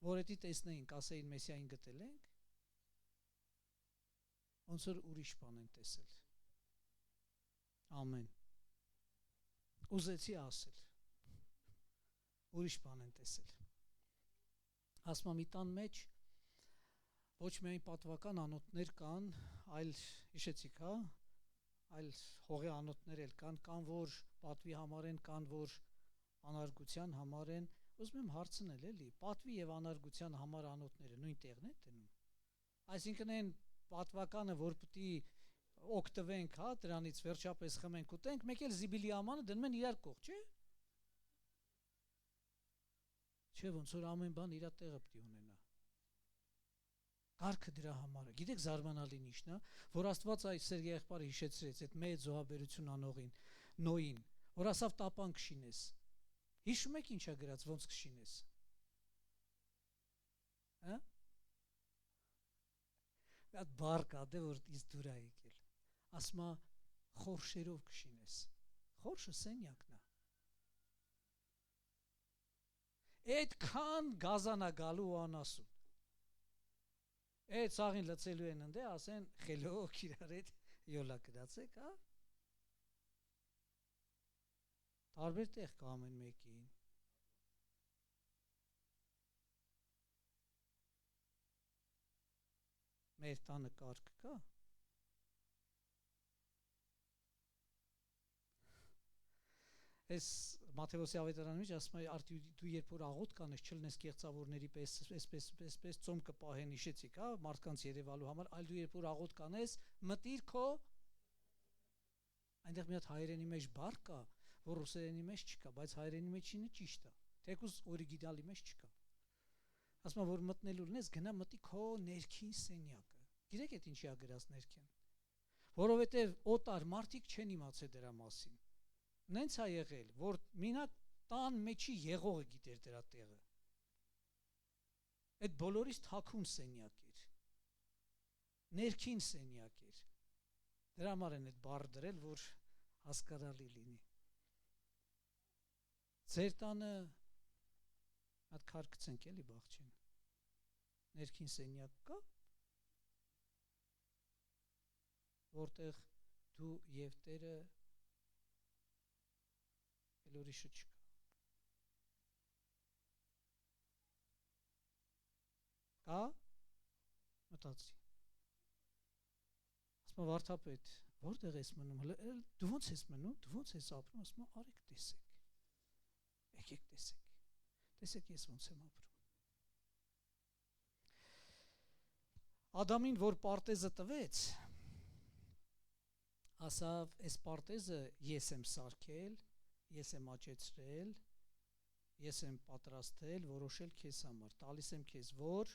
որ էդի տեսնեին, կասեին Մեսիային գտել ենք, ոնց որ ուրիշ բան են տեսել, ամեն, ուզեցի ասել, ուրիշ բան են տեսել, ասմա մի տան մեջ ոչ միայն պատվական անոթներ կան, այլ հիշեցիք, հա, այլ հողի անոթներ էլ կան, որ պատվի համար են, կան, որ անարգության համար են, ուզում եմ հարցնել էլի, պատվի և անարգության համար անոթները նույն տեղն են տնում, այսինքն են պատվականը, որ պտի օգտվենք, հա, դրանից վերջապես խմենք ուտենք, մեկ էլ զիբիլի ամանը դնում են իրար կողք, չէ՞։ Չէ, ոնց որ ամեն բան իր տեղը պիտի ունենա։ Կարգը դրա համար է։ Գիտեք զարմանալին իշն է, որ Աստված այս Սեր եղբայրը հիշեցրեց այդ մեծ զոհաբերություն անողին, Նոյին, որ ասավ տապան կշինես։ Հիշում եք ինչա գրած, ոնց կշինես։ Հա? Այդ բառ կա դե որ իս դուր է եկել։ Ասма խորշերով կշինես։ Խորշը սենյակն է։ Այդքան գազանա գալու անասուն։ Այդ սաղին լցելու են ընդե, ասեն խելոք իրար հետ յոլա կդացեք, հա։ Տարբեր տեղ կա ամեն մեկին։ Մեր տանը կարգ կա։ Այս Մատթեոսի ավետարանի մեջ ասում է արդի դու երբ որ աղոտ կանես չլնես կեղծավորների պես այսպես ծոմ կպահեն հիշեցիք, հա, մարդկանց երևալու համար, այլ դու երբ որ աղոտ կանես մտիր քո այնտեղ մի հատ հայերենի մեջ բառ կա, որ ռուսերենի մեջ չկա, բայց հայերենի մեջ ինը ճիշտ է, թեկուզ օրիգինալի մեջ չկա։ Ասում որ մտնելու լինես գնա մտի քո ներքին սենյակը։ Գիտեք այդ ինչի է գրած ներքին։ Որովհետև օտար մարդիկ չեն իմացել դրա մասին։ Նենց է եղել, որ մինակ տան մեջի եղողը գիտեր դրա տեղը։ Այդ բոլորից թաքուն սենյակ էր։ Ներքին սենյակ էր։ Դրա համար են այդ բառ դրել, որ հասկանալի լինի։ Ձեր տանը հատ քարկցենք էլի բաղջին։ Ներքին սենյակ կա, որտեղ դու եւ Տերը ուրիշը չկա։ Կա, մտածի։ Ասում վարդապետ, որտեղ ես մնում, դու ոնց ես մնում, դու ոնց ես ապրում, ասում արեք տեսեք, եկեք տեսեք, տեսեք ես ոնց եմ ապրում։ Ադամին, որ պարտեզը տվեց, ասավ, այս պարտեզը ես եմ սարքել, ես եմ աճեցրել, ես եմ պատրաստել, որոշել քեզ համար, տալիս եմ քեզ, որ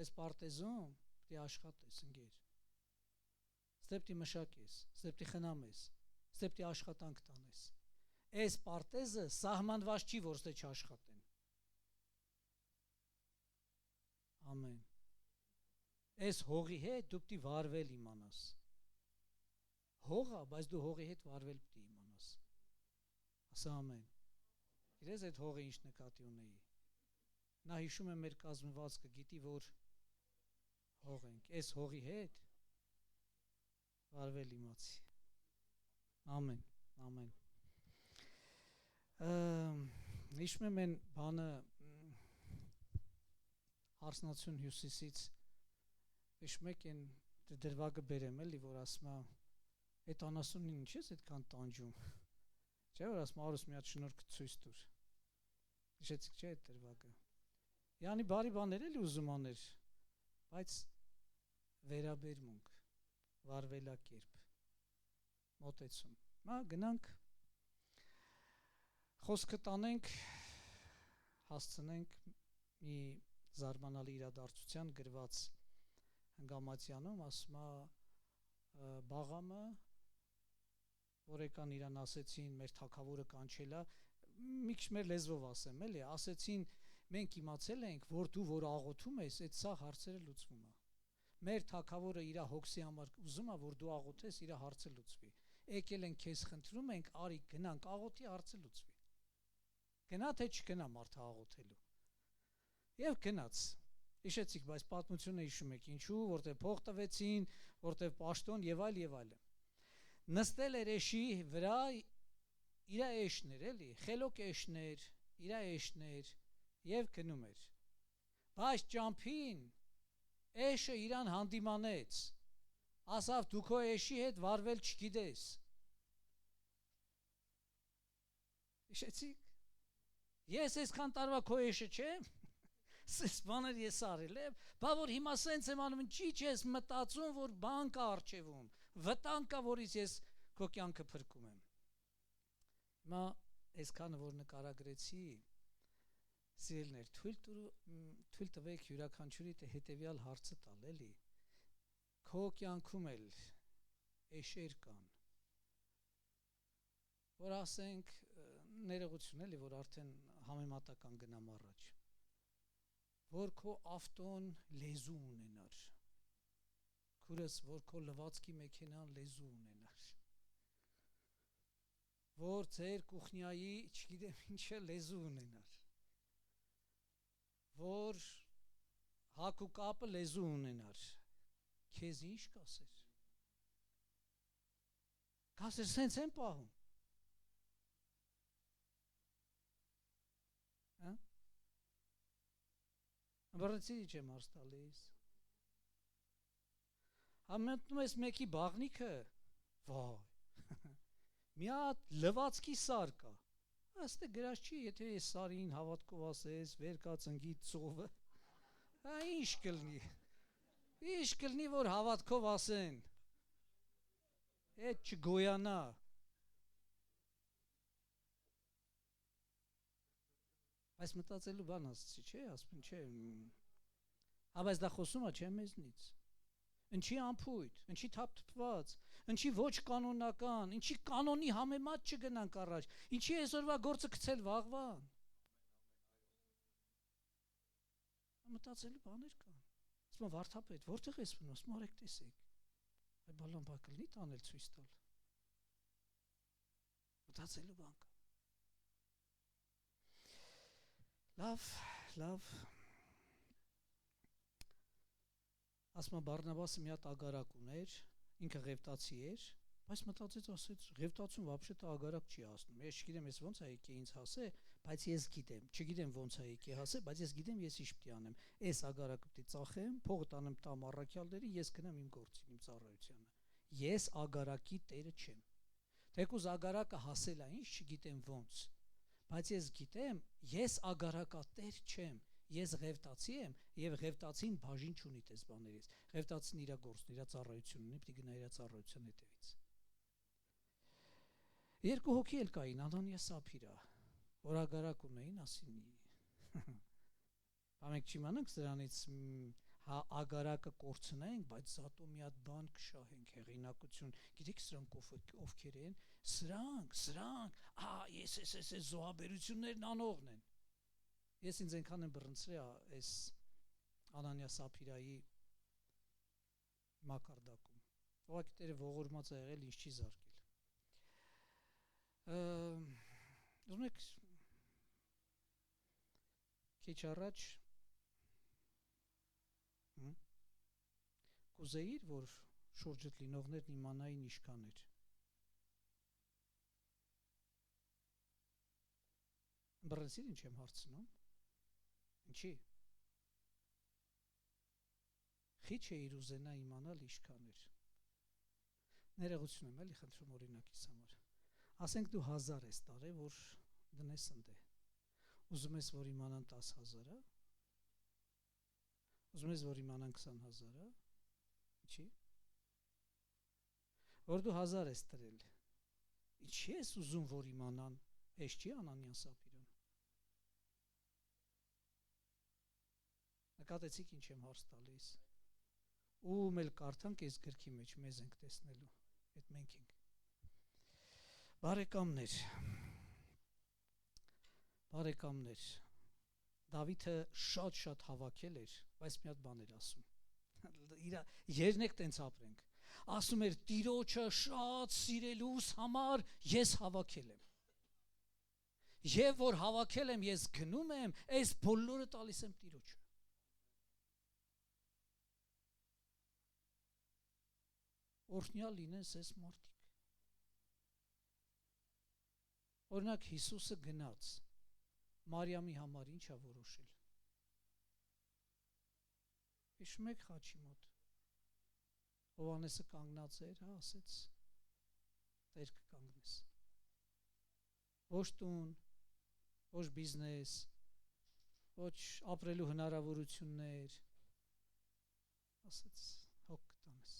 այս պարտեզում պիտի աշխատես, ընկեր, ստեպտի մշակես, ստեպտի խնամես, ստեպտի աշխատանք տանես, այս պարտեզը սահմանված չի, որ ստե չաշխատեն, ամեն, այս հողի հետ դու պիտի վարվել իմանաս, հող է, բայց դու հողի հետ վարվել պետք է իմանաս։ Ասա ամեն։ Գիտես այդ հողը ինչ նկատի ունեի։ Նա հիշում է մեր կազմվածքը, գիտի որ հող ենք, այս հողի հետ վարվել իմացի։ Ամեն, ամեն։ Հիշում եմ են բանը հարսնացուն հյուսիսից հիշում եք են դրվագը բերեմ էլի, որ ասում է այդ անասունին ինչ ես այդքան տանջում, չէ որ ասում արուս մի հատ շնորհք ցույց տուր, հիշեցիք չէ այդ դրվագը, յանի բարի բաներ էլի ուզում աներ, բայց վերաբերմունք, վարվելակերպ, մոտեցում, գնանք, խոսքը տանենք, հասցնենք մի զարմանալի իրադարձության գրված հնգամատյանում, ասում է բաղամը, որ եկան իրան ասեցին, մեր թագավորը կանչելա, մի քիչ մեր լեզվով ասեմ, էլի, ասեցին, մենք իմացել ենք, որ դու որ աղոթում ես, այդ սա հարցերը լուծվում է։ Մեր թագավորը իր հոգսի համար ուզում է, որ դու աղոթես, իր հարցը լուծվի։ Եկել ենք քեզ խնդրում ենք, արի գնանք աղոթի, հարցը լուծվի։ Գնա թե չգնա մարդը աղոթելու։ Եվ գնաց։ Հիշեցիք, բայց պատմությունը հիշում եք ինչու, որտեղ փող տվեցին, որտեղ պաշտոն եւ այլ եւ այլն։ Նստել էր էշի վրա իր էշներ, էլի, խելոք էշներ, իր էշներ եւ գնում էր։ Բայց ճամփին էշը իրան հանդիմանեց։ Ասավ դու քո էշի հետ վարվել չգիտես։ Հիշեցիք։ Ես այսքան տարվա քո էշը չեմ։ Սես բաներ ես արել եմ, բա որ հիմա սենց եմ անում, ինչի՞ չես մտածում, որ բան կա առջևում, վտանգ կա, որից ես քո կյանքը փրկում եմ։ Հիմա այսքանը որ նկարագրեցի, սիրելիներ, թույլ տվեք յուրաքանչյուրի հետևյալ հարցը տալ, էլի։ Քո կյանքում էլ էշեր կան, որ ասենք ներողություն էլի, որ արդեն համեմատական գնամ առաջ, որ քո ավտոն լեզու ունենար, քուրս, որ քո լվացքի մեքենան լեզու ունենար, որ ձեր կուխնյայի, չգիտեմ ինչը լեզու ունենար, որ հակ ու կապը լեզու ունենար, քեզ ինչ կասեր, կասեր սենց են պահում, Ամբարացի չեմ արս տալիս, համենտնում ես մեկի բաղնիքը, վայ, մի հատ լվացքի սար կա, աստե գրած չի, եթե ես սարին հավատքով ասես, վեր կա ծնգի ծովը, ինչ կլնի, որ հավատքով ասեն, էդ չգոյանա, Այս մտածելու բան ասեցի, չէ, ասում չէ, բայց դա խոսում է չէ մեզնից, ինչի ամփույթ, ինչի թափթփված, ինչի ոչ կանոնական, ինչի կանոնի համեմատ չգնանք առաջ, ինչի այսօրվա գործը գցել վաղվան, մտածելու բաներ կան, ասում վարդապետ, որտեղ ես մնում, ասում արեք տեսեք, այ բալան բա կլինի տանել ցույց տալ, մտածելու բան կա, լավ, ասում Բարնաբասը մի հատ ագարակ ուներ, ինքը ղևտացի էր, բայց մտածեց ասեց, ղևտացուն վաբշետը ագարակ չի հասնում, ես չգիտեմ ես ոնց է եկե ինձ հասե, բայց ես գիտեմ, չգիտեմ ոնց է եկե հասե, բայց ես գիտեմ ես ինչ պիտի անեմ, այս ագարակը պիտի ծախեմ, փողը տանեմ տամ առաքյալների, ես գնամ իմ գործին, իմ ծառայությանը, ես ագարակի տերը չեմ, թեկուզ ագարակը հասել է ինչ, չգիտեմ ոնց, բայց ես գիտեմ, ես ագարակատեր չեմ, ես ղևտացի եմ և ղևտացին բաժին չունի տես բաներից, ղևտացին իր գործն, իր ծառայություն ունի, պիտի գնա իր ծառայության հետևից։ Երկու հոգի էլ կային, Անանիա Սափիրա, որ ագարակ ունեին, ասին, բամեք չիմանանք սրանից ագարակը կորցնենք, բայց զատո մի հատ բան կշահենք, հեղինակություն, գիտեք սրանք ովքեր են, սրանք, ես զոհաբերություններն անողն են, ես ինձ ենքան եմ բռնցրի այս Անանիա Սափիրայի մակարդակում, Ուղղակի Տերը ողորմած է եղել, ինչ չի զարկել։ Ուզում եք քիչ առաջ կուզեիր, որ շուրջդ լինողներն իմանային ինչքան էր։ Բռնեցիր ինչ եմ հարցնում։ Ինչի։ Քիչ էիր ուզենա իմանալ ինչքան էր։ Ներողություն եմ, էլի խնդրում օրինակիս համար։ Ասենք դու 1000 ես տարել, որ դնես ընդ է։ Ուզում ես, որ իմանան 10,000-ը։ Ուզում ես, որ իմանան 20,000-ը։ Ինչի։ Որ դու 1000 ես տրել։ Ինչի ես ուզում, որ իմանան, էս չի Անանյան Սապիրոն։ Նկատեցիք ինչ եմ հարց տալիս։ Ում էլ կարդանք այս գրքի մեջ մեզ ենք տեսնելու, այդ մենք ենք։ Բարեկամներ, Դավիթը շատ հավաքել էր, բայց մի հատ բան էր ասում։ Իր երնեք տենց ապրենք։ Ասում էր Տիրոջը շատ սիրելուս համար ես հավաքել եմ։ Եվ որ հավաքել եմ, ես գնում եմ, այս բոլորը տալիս եմ Տիրոջը։ Օրհնյալ լինեն այս մարդիկ։ Օրինակ Հիսուսը գնաց Մարիամի համար ինչա որոշել։ Հիշում եք խաչի մոտ։ Հովհաննեսը կանգնած էր, ասեց Տեր կկանգնես։ Ոչ տուն, ոչ բիզնես, ոչ ապրելու հնարավորություններ, ասեց հոգ կտանես,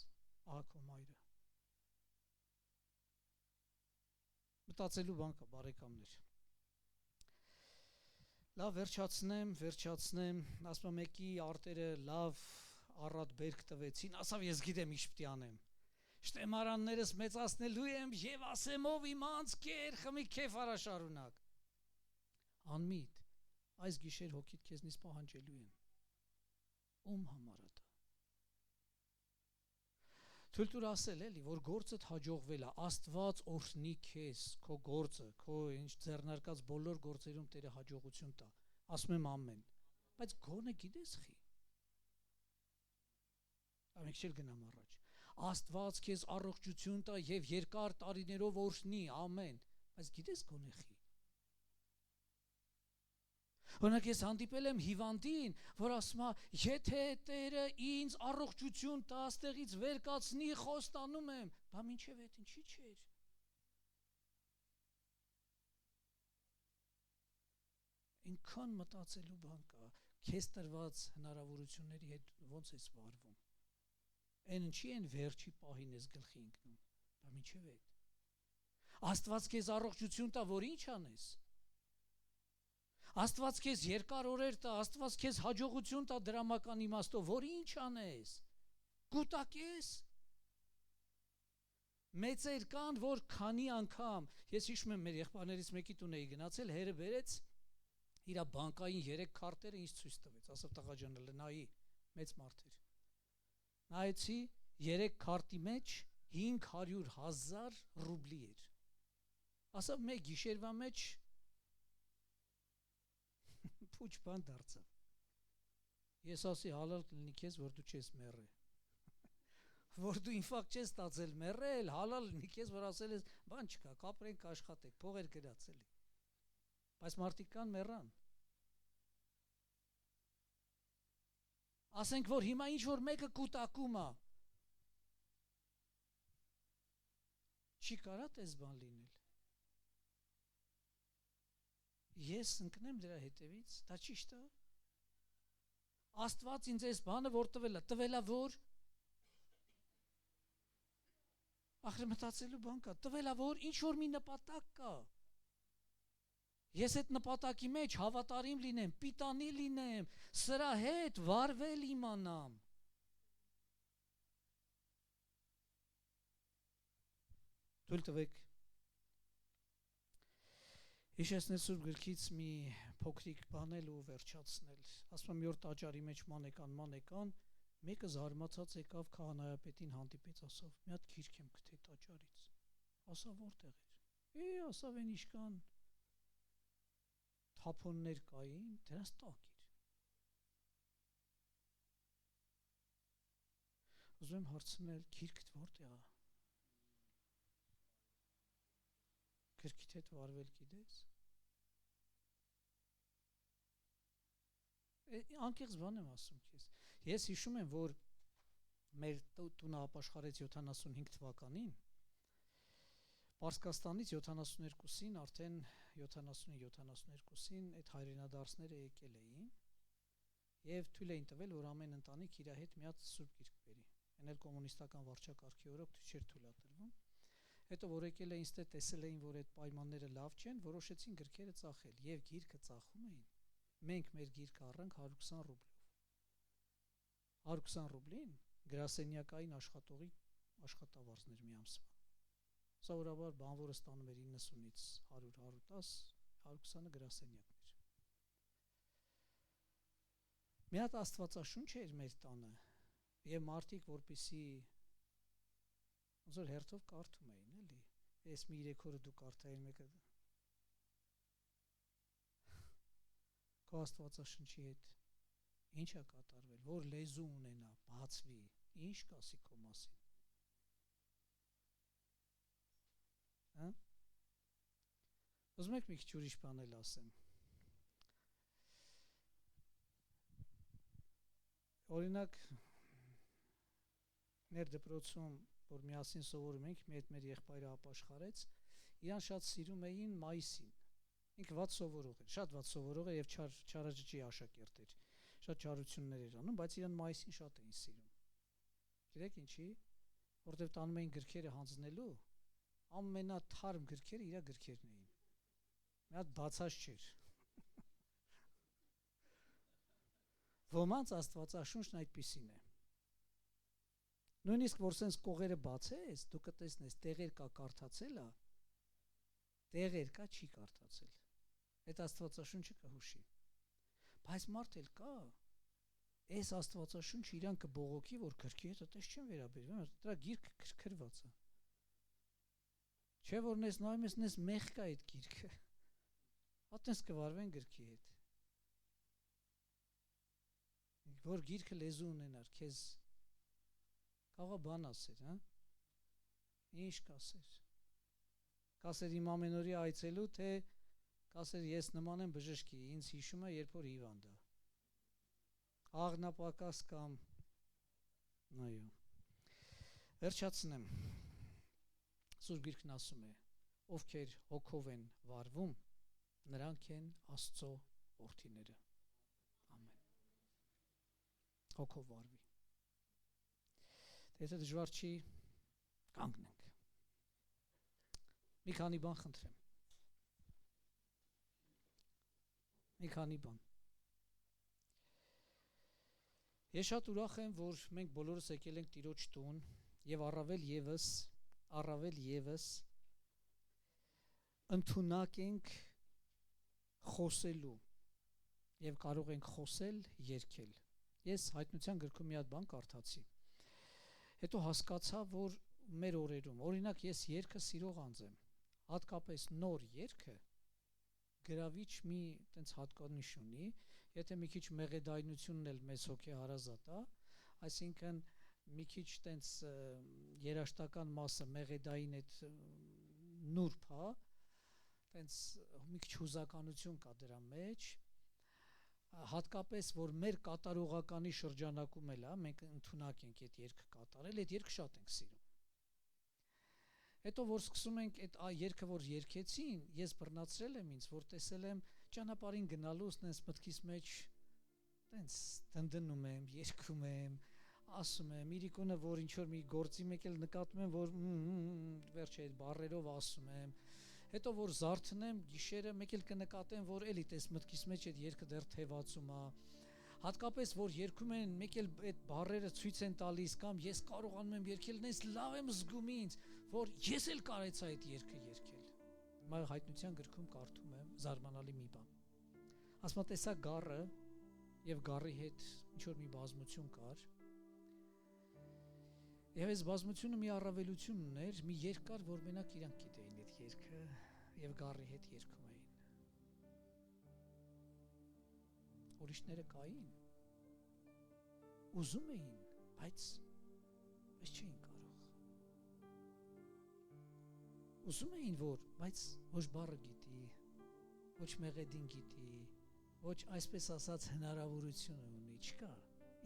ահա քո մայրը։ Մտածելու բան կա, բարեկամներ։ Լավ վերջացնեմ, ասում եմ մեկի արտերը լավ առատ բերք տվեցին, ասավ ես գիտեմ ինչ պիտի անեմ։ Շտեմարաններս մեծացնելու եմ եւ ասեմ ով իմ անցքեր խմի քեֆ արա շարունակ։ Անմիտ, այս գիշեր հոգիդ քեզնից պահանջելու են։ Ում համար է դա։ Թույլ տուր ասել էլի, որ գործդ հաջողվել է, Աստված օրհնի քեզ, քո գործը, քո ինչ ձեռնարկած բոլոր գործերում Տերը հաջողություն տա։ Ասում եմ ամեն։ Բայց գոնե գիտես խի։ Ամենք չել գնամ առաջ։ Աստված քեզ առողջություն տա եւ երկար տարիներով օրհնի, ամեն։ Բայց գիտես գոնե խի։ Օրինակ ես հանդիպել եմ հիվանդին, որ ասում է, եթե Տերը ինձ առողջություն տա, աստեղից վեր կացնի, խոստանում եմ, բա մինչև այդ ինչի չէր։ Ինքան մտածելու բան կա, քեզ տրված հնարավորությունների հետ ոնց ես վարվում։ Այն ինչի են վերջի պահին ես գլխի ընկնում, բա մինչև այդ։ Աստված քեզ առողջություն տա, որ ինչ անես։ Աստված քեզ երկար օրեր տա, Աստված քեզ հաջողություն տա դրամական իմաստով, որ ինչ անես։ Կուտակես։ Մեծեր կան, որ քանի անգամ, ես հիշում եմ մեր եղբայրներից մեկի տուն էի գնացել, հերը բերեց իր բանկային 3 քարտերը ինձ ցույց տվեց, ասավ տղա ջան, նայի, մեծ մարդ էր։ Նայեցի 3 քարտի մեջ 500,000 ռուբլի էր։ Ասավ մեկ գիշերվա մեջ փուչ բան դարձավ։ Ես ասի հալալ կլինի քեզ, որ դու չես մեռել։ Որ դու ինֆարկտ չես ստացել մեռել, հալալ լինի քեզ, որ ասել ես, բան չկա, կապրենք, աշխատեք, փողեր գրած էլի։ Բայց մարդիկ կան մեռան։ Ասենք որ հիմա ինչ որ մեկը կուտակում է։ Չի կարա տես բան լինել։ Ես ընկնեմ դրա հետևից, դա ճիշտ է։ Աստված ինձ այս բանը որ տվել է որ ախր մտածելու բան կա, տվել է որ ինչ որ մի նպատակ կա։ Ես այդ նպատակի մեջ հավատարիմ լինեմ, պիտանի լինեմ, սրա հետ վարվել իմանամ։ Թույլ տվեք հիշեցնել Սուրբ գրքից մի փոքրիկ բանել ու վերջացնել։ Ասում եմ մի օր տաճարի մեջ մանեկան, Մեկը զարմացած եկավ քահանայապետին հանդիպեց, ասավ. «Մի հատ գիրք եմ գտել տաճարից»։ Ասա որտեղ էր։ Ասավ են իշքան թափոններ կային, դրանց տակ էր։ Ուզում եմ հարցնել, գիրքդ որտեղ է։ Գրքիդ հետ վարվել գիտես։ Անկեղծ բան եմ ասում քեզ։ Ես հիշում եմ, որ մեր տունը ապաշխարեց 75 թվականին, Պարսկաստանից 72-ին, արդեն 70-72-ին այդ հայրենադարձները եկել էին եւ թույլ էին տվել, որ ամեն ընտանիք իր հետ մի հատ սուրբ գիրք բերի։ Այն էլ կոմունիստական վարչակարգի օրոք չէր թույլատրվում։ Հետո որ եկել էին, ստե տեսել էին, որ այդ պայմանները լավ չեն, որոշեցին գրքերը ծախել եւ գիրքը ծախում էին։ Մենք մեր գիրքը առանք 120 ռուբլով։ 120 ռուբլին գրասենյակային աշխատողի աշխատավարձներ մի ամսվա։ Սովորաբար բանվորը ստանում էր 90-ից 100-110, 120-ը գրասենյակներ։ Մի հատ աստվածաշունչ էր մեր տանը, եւ մարդիկ, որպեսի ոնց որ հերթով կարդում էին, էլի։ Ես մի 3 օրը դու կարդային մեկը քո աստվածաշնչի հետ ինչ է կատարվել, որ լեզու ունենա, բացվի, ինչ կասի քո մասին։ Հա? Ուզում եք մի քիչ ուրիշ բան էլ ասեմ։ Օրինակ մեր դպրոցում, որ միասին սովորում ենք, մեր եղբայրը ապաշխարեց, իրան շատ սիրում էին մայիսին։ Ինքը ված սովորող էր, շատ ված սովորող էր եւ չարաճճի աշակերտ էր։ Շատ չարություններ էր անում, բայց իրան մայիսին շատ էին սիրում։ Գիտեք ինչի՞, որտեվ տանում էին գրքերը հանձնելու, ամենաթարմ գրքերը իր գրքերն էին։ Մի հատ բացած չէր։ Ոմանց աստվածաշունչն այդպիսին է։ Նույնիսկ որ sense կողերը բացես, դու կտեսնես տեղեր կա կարդացել է, տեղեր կա չի կարդացել։ Այդ աստվածաշունչը կհուշի։ Բայց մարդ էլ կա, այս աստվածաշունչը իրան կբողոքի, որ գրքի հետ այդպես չեն վերաբերվում, դրա գիրքը քրքրված է։ Չէ որ նես նայում ես, նես մեղ կա այդ գիրքը։ Այդպես կվարվեն գրքի հետ։ Որ գիրքը լեզու ունենար, քեզ կարող բան ասեր, հա։ Ինչ կասեր։ Կասեր իմ ամենօրյա այցելու, թե կասեր ես նման եմ բժշկի, ինձ հիշում է, երբ որ հիվանդ է։ Աղնապակաս կամ այո։ Վերջացնեմ։ Սուրբ Գիրքն ասում է. ովքեր հոգով են վարվում, նրանք են Աստծո որդիները։ Ամեն։ Հոգով վարվի։ Եթե դժվար չի, կանգնենք։ Մի քանի բան խնդրեմ։ Մի քանի բան։ Ես շատ ուրախ եմ, որ մենք բոլորս եկել ենք Տիրոջ տուն եւ առավել եւս ընդունակ ենք խոսելու եւ կարող ենք խոսել, երգել։ Ես հայտնության գրքում մի հատ բան կարդացի։ Հետո հասկացա, որ մեր օրերում, օրինակ ես երգը սիրող անձ եմ, հատկապես նոր երգը գրավիչ մի տենց հատկանիշ ունի, եթե մի քիչ մեղեդայնությունն էլ մեզ հոգեհարազատ է, այսինքն մի քիչ տենց երաշտական մասը մեղեդային այդ նուրբ է, տենց մի քիչ հուզականություն կա դրա մեջ, հատկապես որ մեր կատարողականի շրջանակում էլ է, մենք ընդունակ ենք այդ երգը կատարել, այդ երգը շատ ենք սիրում։ Հետո որ սկսում ենք այդ երգը որ երգեցին, ես բռնացրել եմ ինձ, որ տեսել եմ ճանապարհին գնալուց տենց մտքիս մեջ տենց դնդնում եմ, երգում եմ, ասում եմ, իրիկունը որ ինչ որ մի գործի մեկ էլ նկատում եմ, որ վերջը այդ բառերով ասում եմ, հետո որ զարթնեմ գիշերը մեկ էլ կնկատեմ, որ էլի տես մտքիս մեջ այդ երգը դեռ թևածում է, հատկապես որ երգում են, մեկ էլ այդ բառերը ցույց են տալիս կամ ես կարողանում եմ երգել, նես լավ եմ զգում ինձ, որ ես էլ կարեցա այդ երգը երգել։ Հիմա հայտնության գրքում կարդում եմ զարմանալի մի բան։ Ասում եմ տեսա գառը եւ գառի հետ ինչ որ մի բազմություն կար, Եվ այս բազմությունը մի առավելություն ուներ, մի երկար, որ մենակ իրանք գիտեին այդ երգը եւ գառի հետ երգում էին։ Ուրիշները կային, ուզում էին, բայց չէին կարող։ Ուզում էին, բայց ոչ բառը գիտի, ոչ մեղեդին գիտի, ոչ այսպես ասած հնարավորություն ունի, չկա,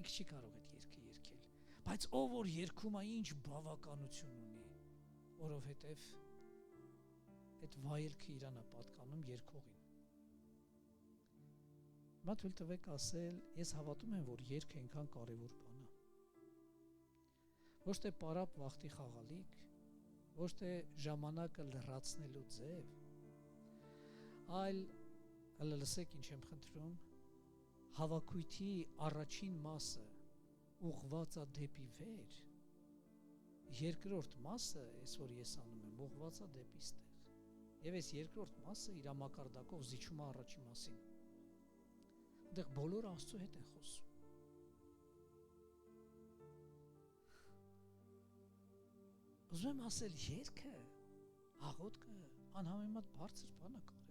ինքը չի կարող այդ երգը երգել։ Բայց ով որ երգում է, ինչ բավականություն ունի, որովհետև այդ վայելքը իրան է պատկանում երգողին։ Հիմա թույլ տվեք ասել, ես հավատում եմ, որ երգը այնքան կարևոր բան է։ Ոչ թե պարապ վախտի խաղալիք, ոչ թե ժամանակը լրացնելու ձև, այլ լսեք ինչ եմ խնդրում, հավաքույթի առաջին մասը ուղղված է դեպի վեր, երկրորդ մասը, այս որ ես անում եմ, ուղղված է դեպի ստեղ։ Եվ այս երկրորդ մասը իր մակարդակով զիջում է առաջին մասին։ Այնտեղ բոլորը Աստծո հետ են խոսում։ Ուզում եմ ասել, երգը, աղոթքը անհամեմատ բարձր բան է կարևոր։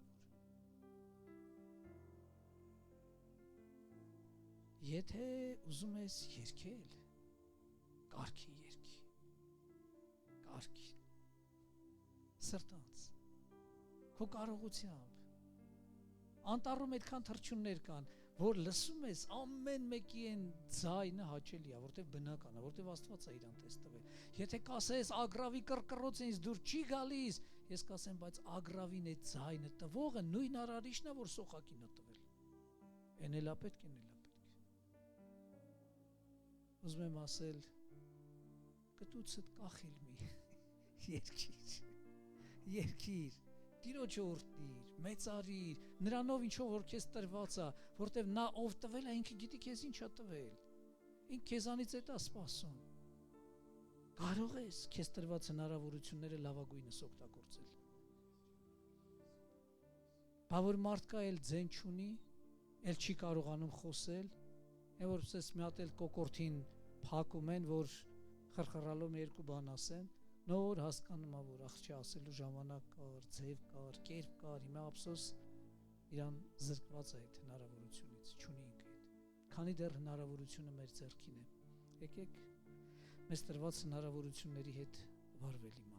Եթե ուզում ես երգել, կարգի երգի, կարգի, սրտանց, քո կարողությամբ, անտառում այդքան թռչուններ կան, որ լսում ես ամեն մեկի են ձայնը հաճելի է, որտեվ բնական է, որտեվ Աստված է իրան տես տվել։ Եթե կասես ագրավի կռկռոցը ինձ դուր չի գալիս, ես կասեմ, բայց ագրավին այդ ձայնը տվողը նույն արարիչն է, որ սոխակին է տվել։ Էն էլ է պետք, էն էլ է պետք։ Ուզում եմ ասել, կտուցդ կախիլ մի երկիր, Տիրոջը օրհնիր, մեծարիր, նրանով ինչով որ քեզ տրված է, որտեվ նա ով տվել է, ինքը գիտի քեզ ինչ է տվել։ Ինքը քեզանից է սպասում։ Կարող ես քեզ տրված հնարավորությունները լավագույնս օգտագործել։ Բա որ մարդ կա էլ ձեն չունի, էլ չի կարողանում խոսել, եւ որպես մի հատ էլ կոկորտին փակում են, որ խրխրալով երկու բան ասեն, նոր հասկանում է, որ աղջի ասելու ժամանակ կար, ձև կար, կերպ կար, հիմա ափսոս իրան զրկված է այդ հնարավորությունից, չունի ինքը այդ։ Քանի դեռ հնարավորությունը մեր ձեռքին է։ Եկեք մեզ տրված հնարավորությունների հետ վարվել իմ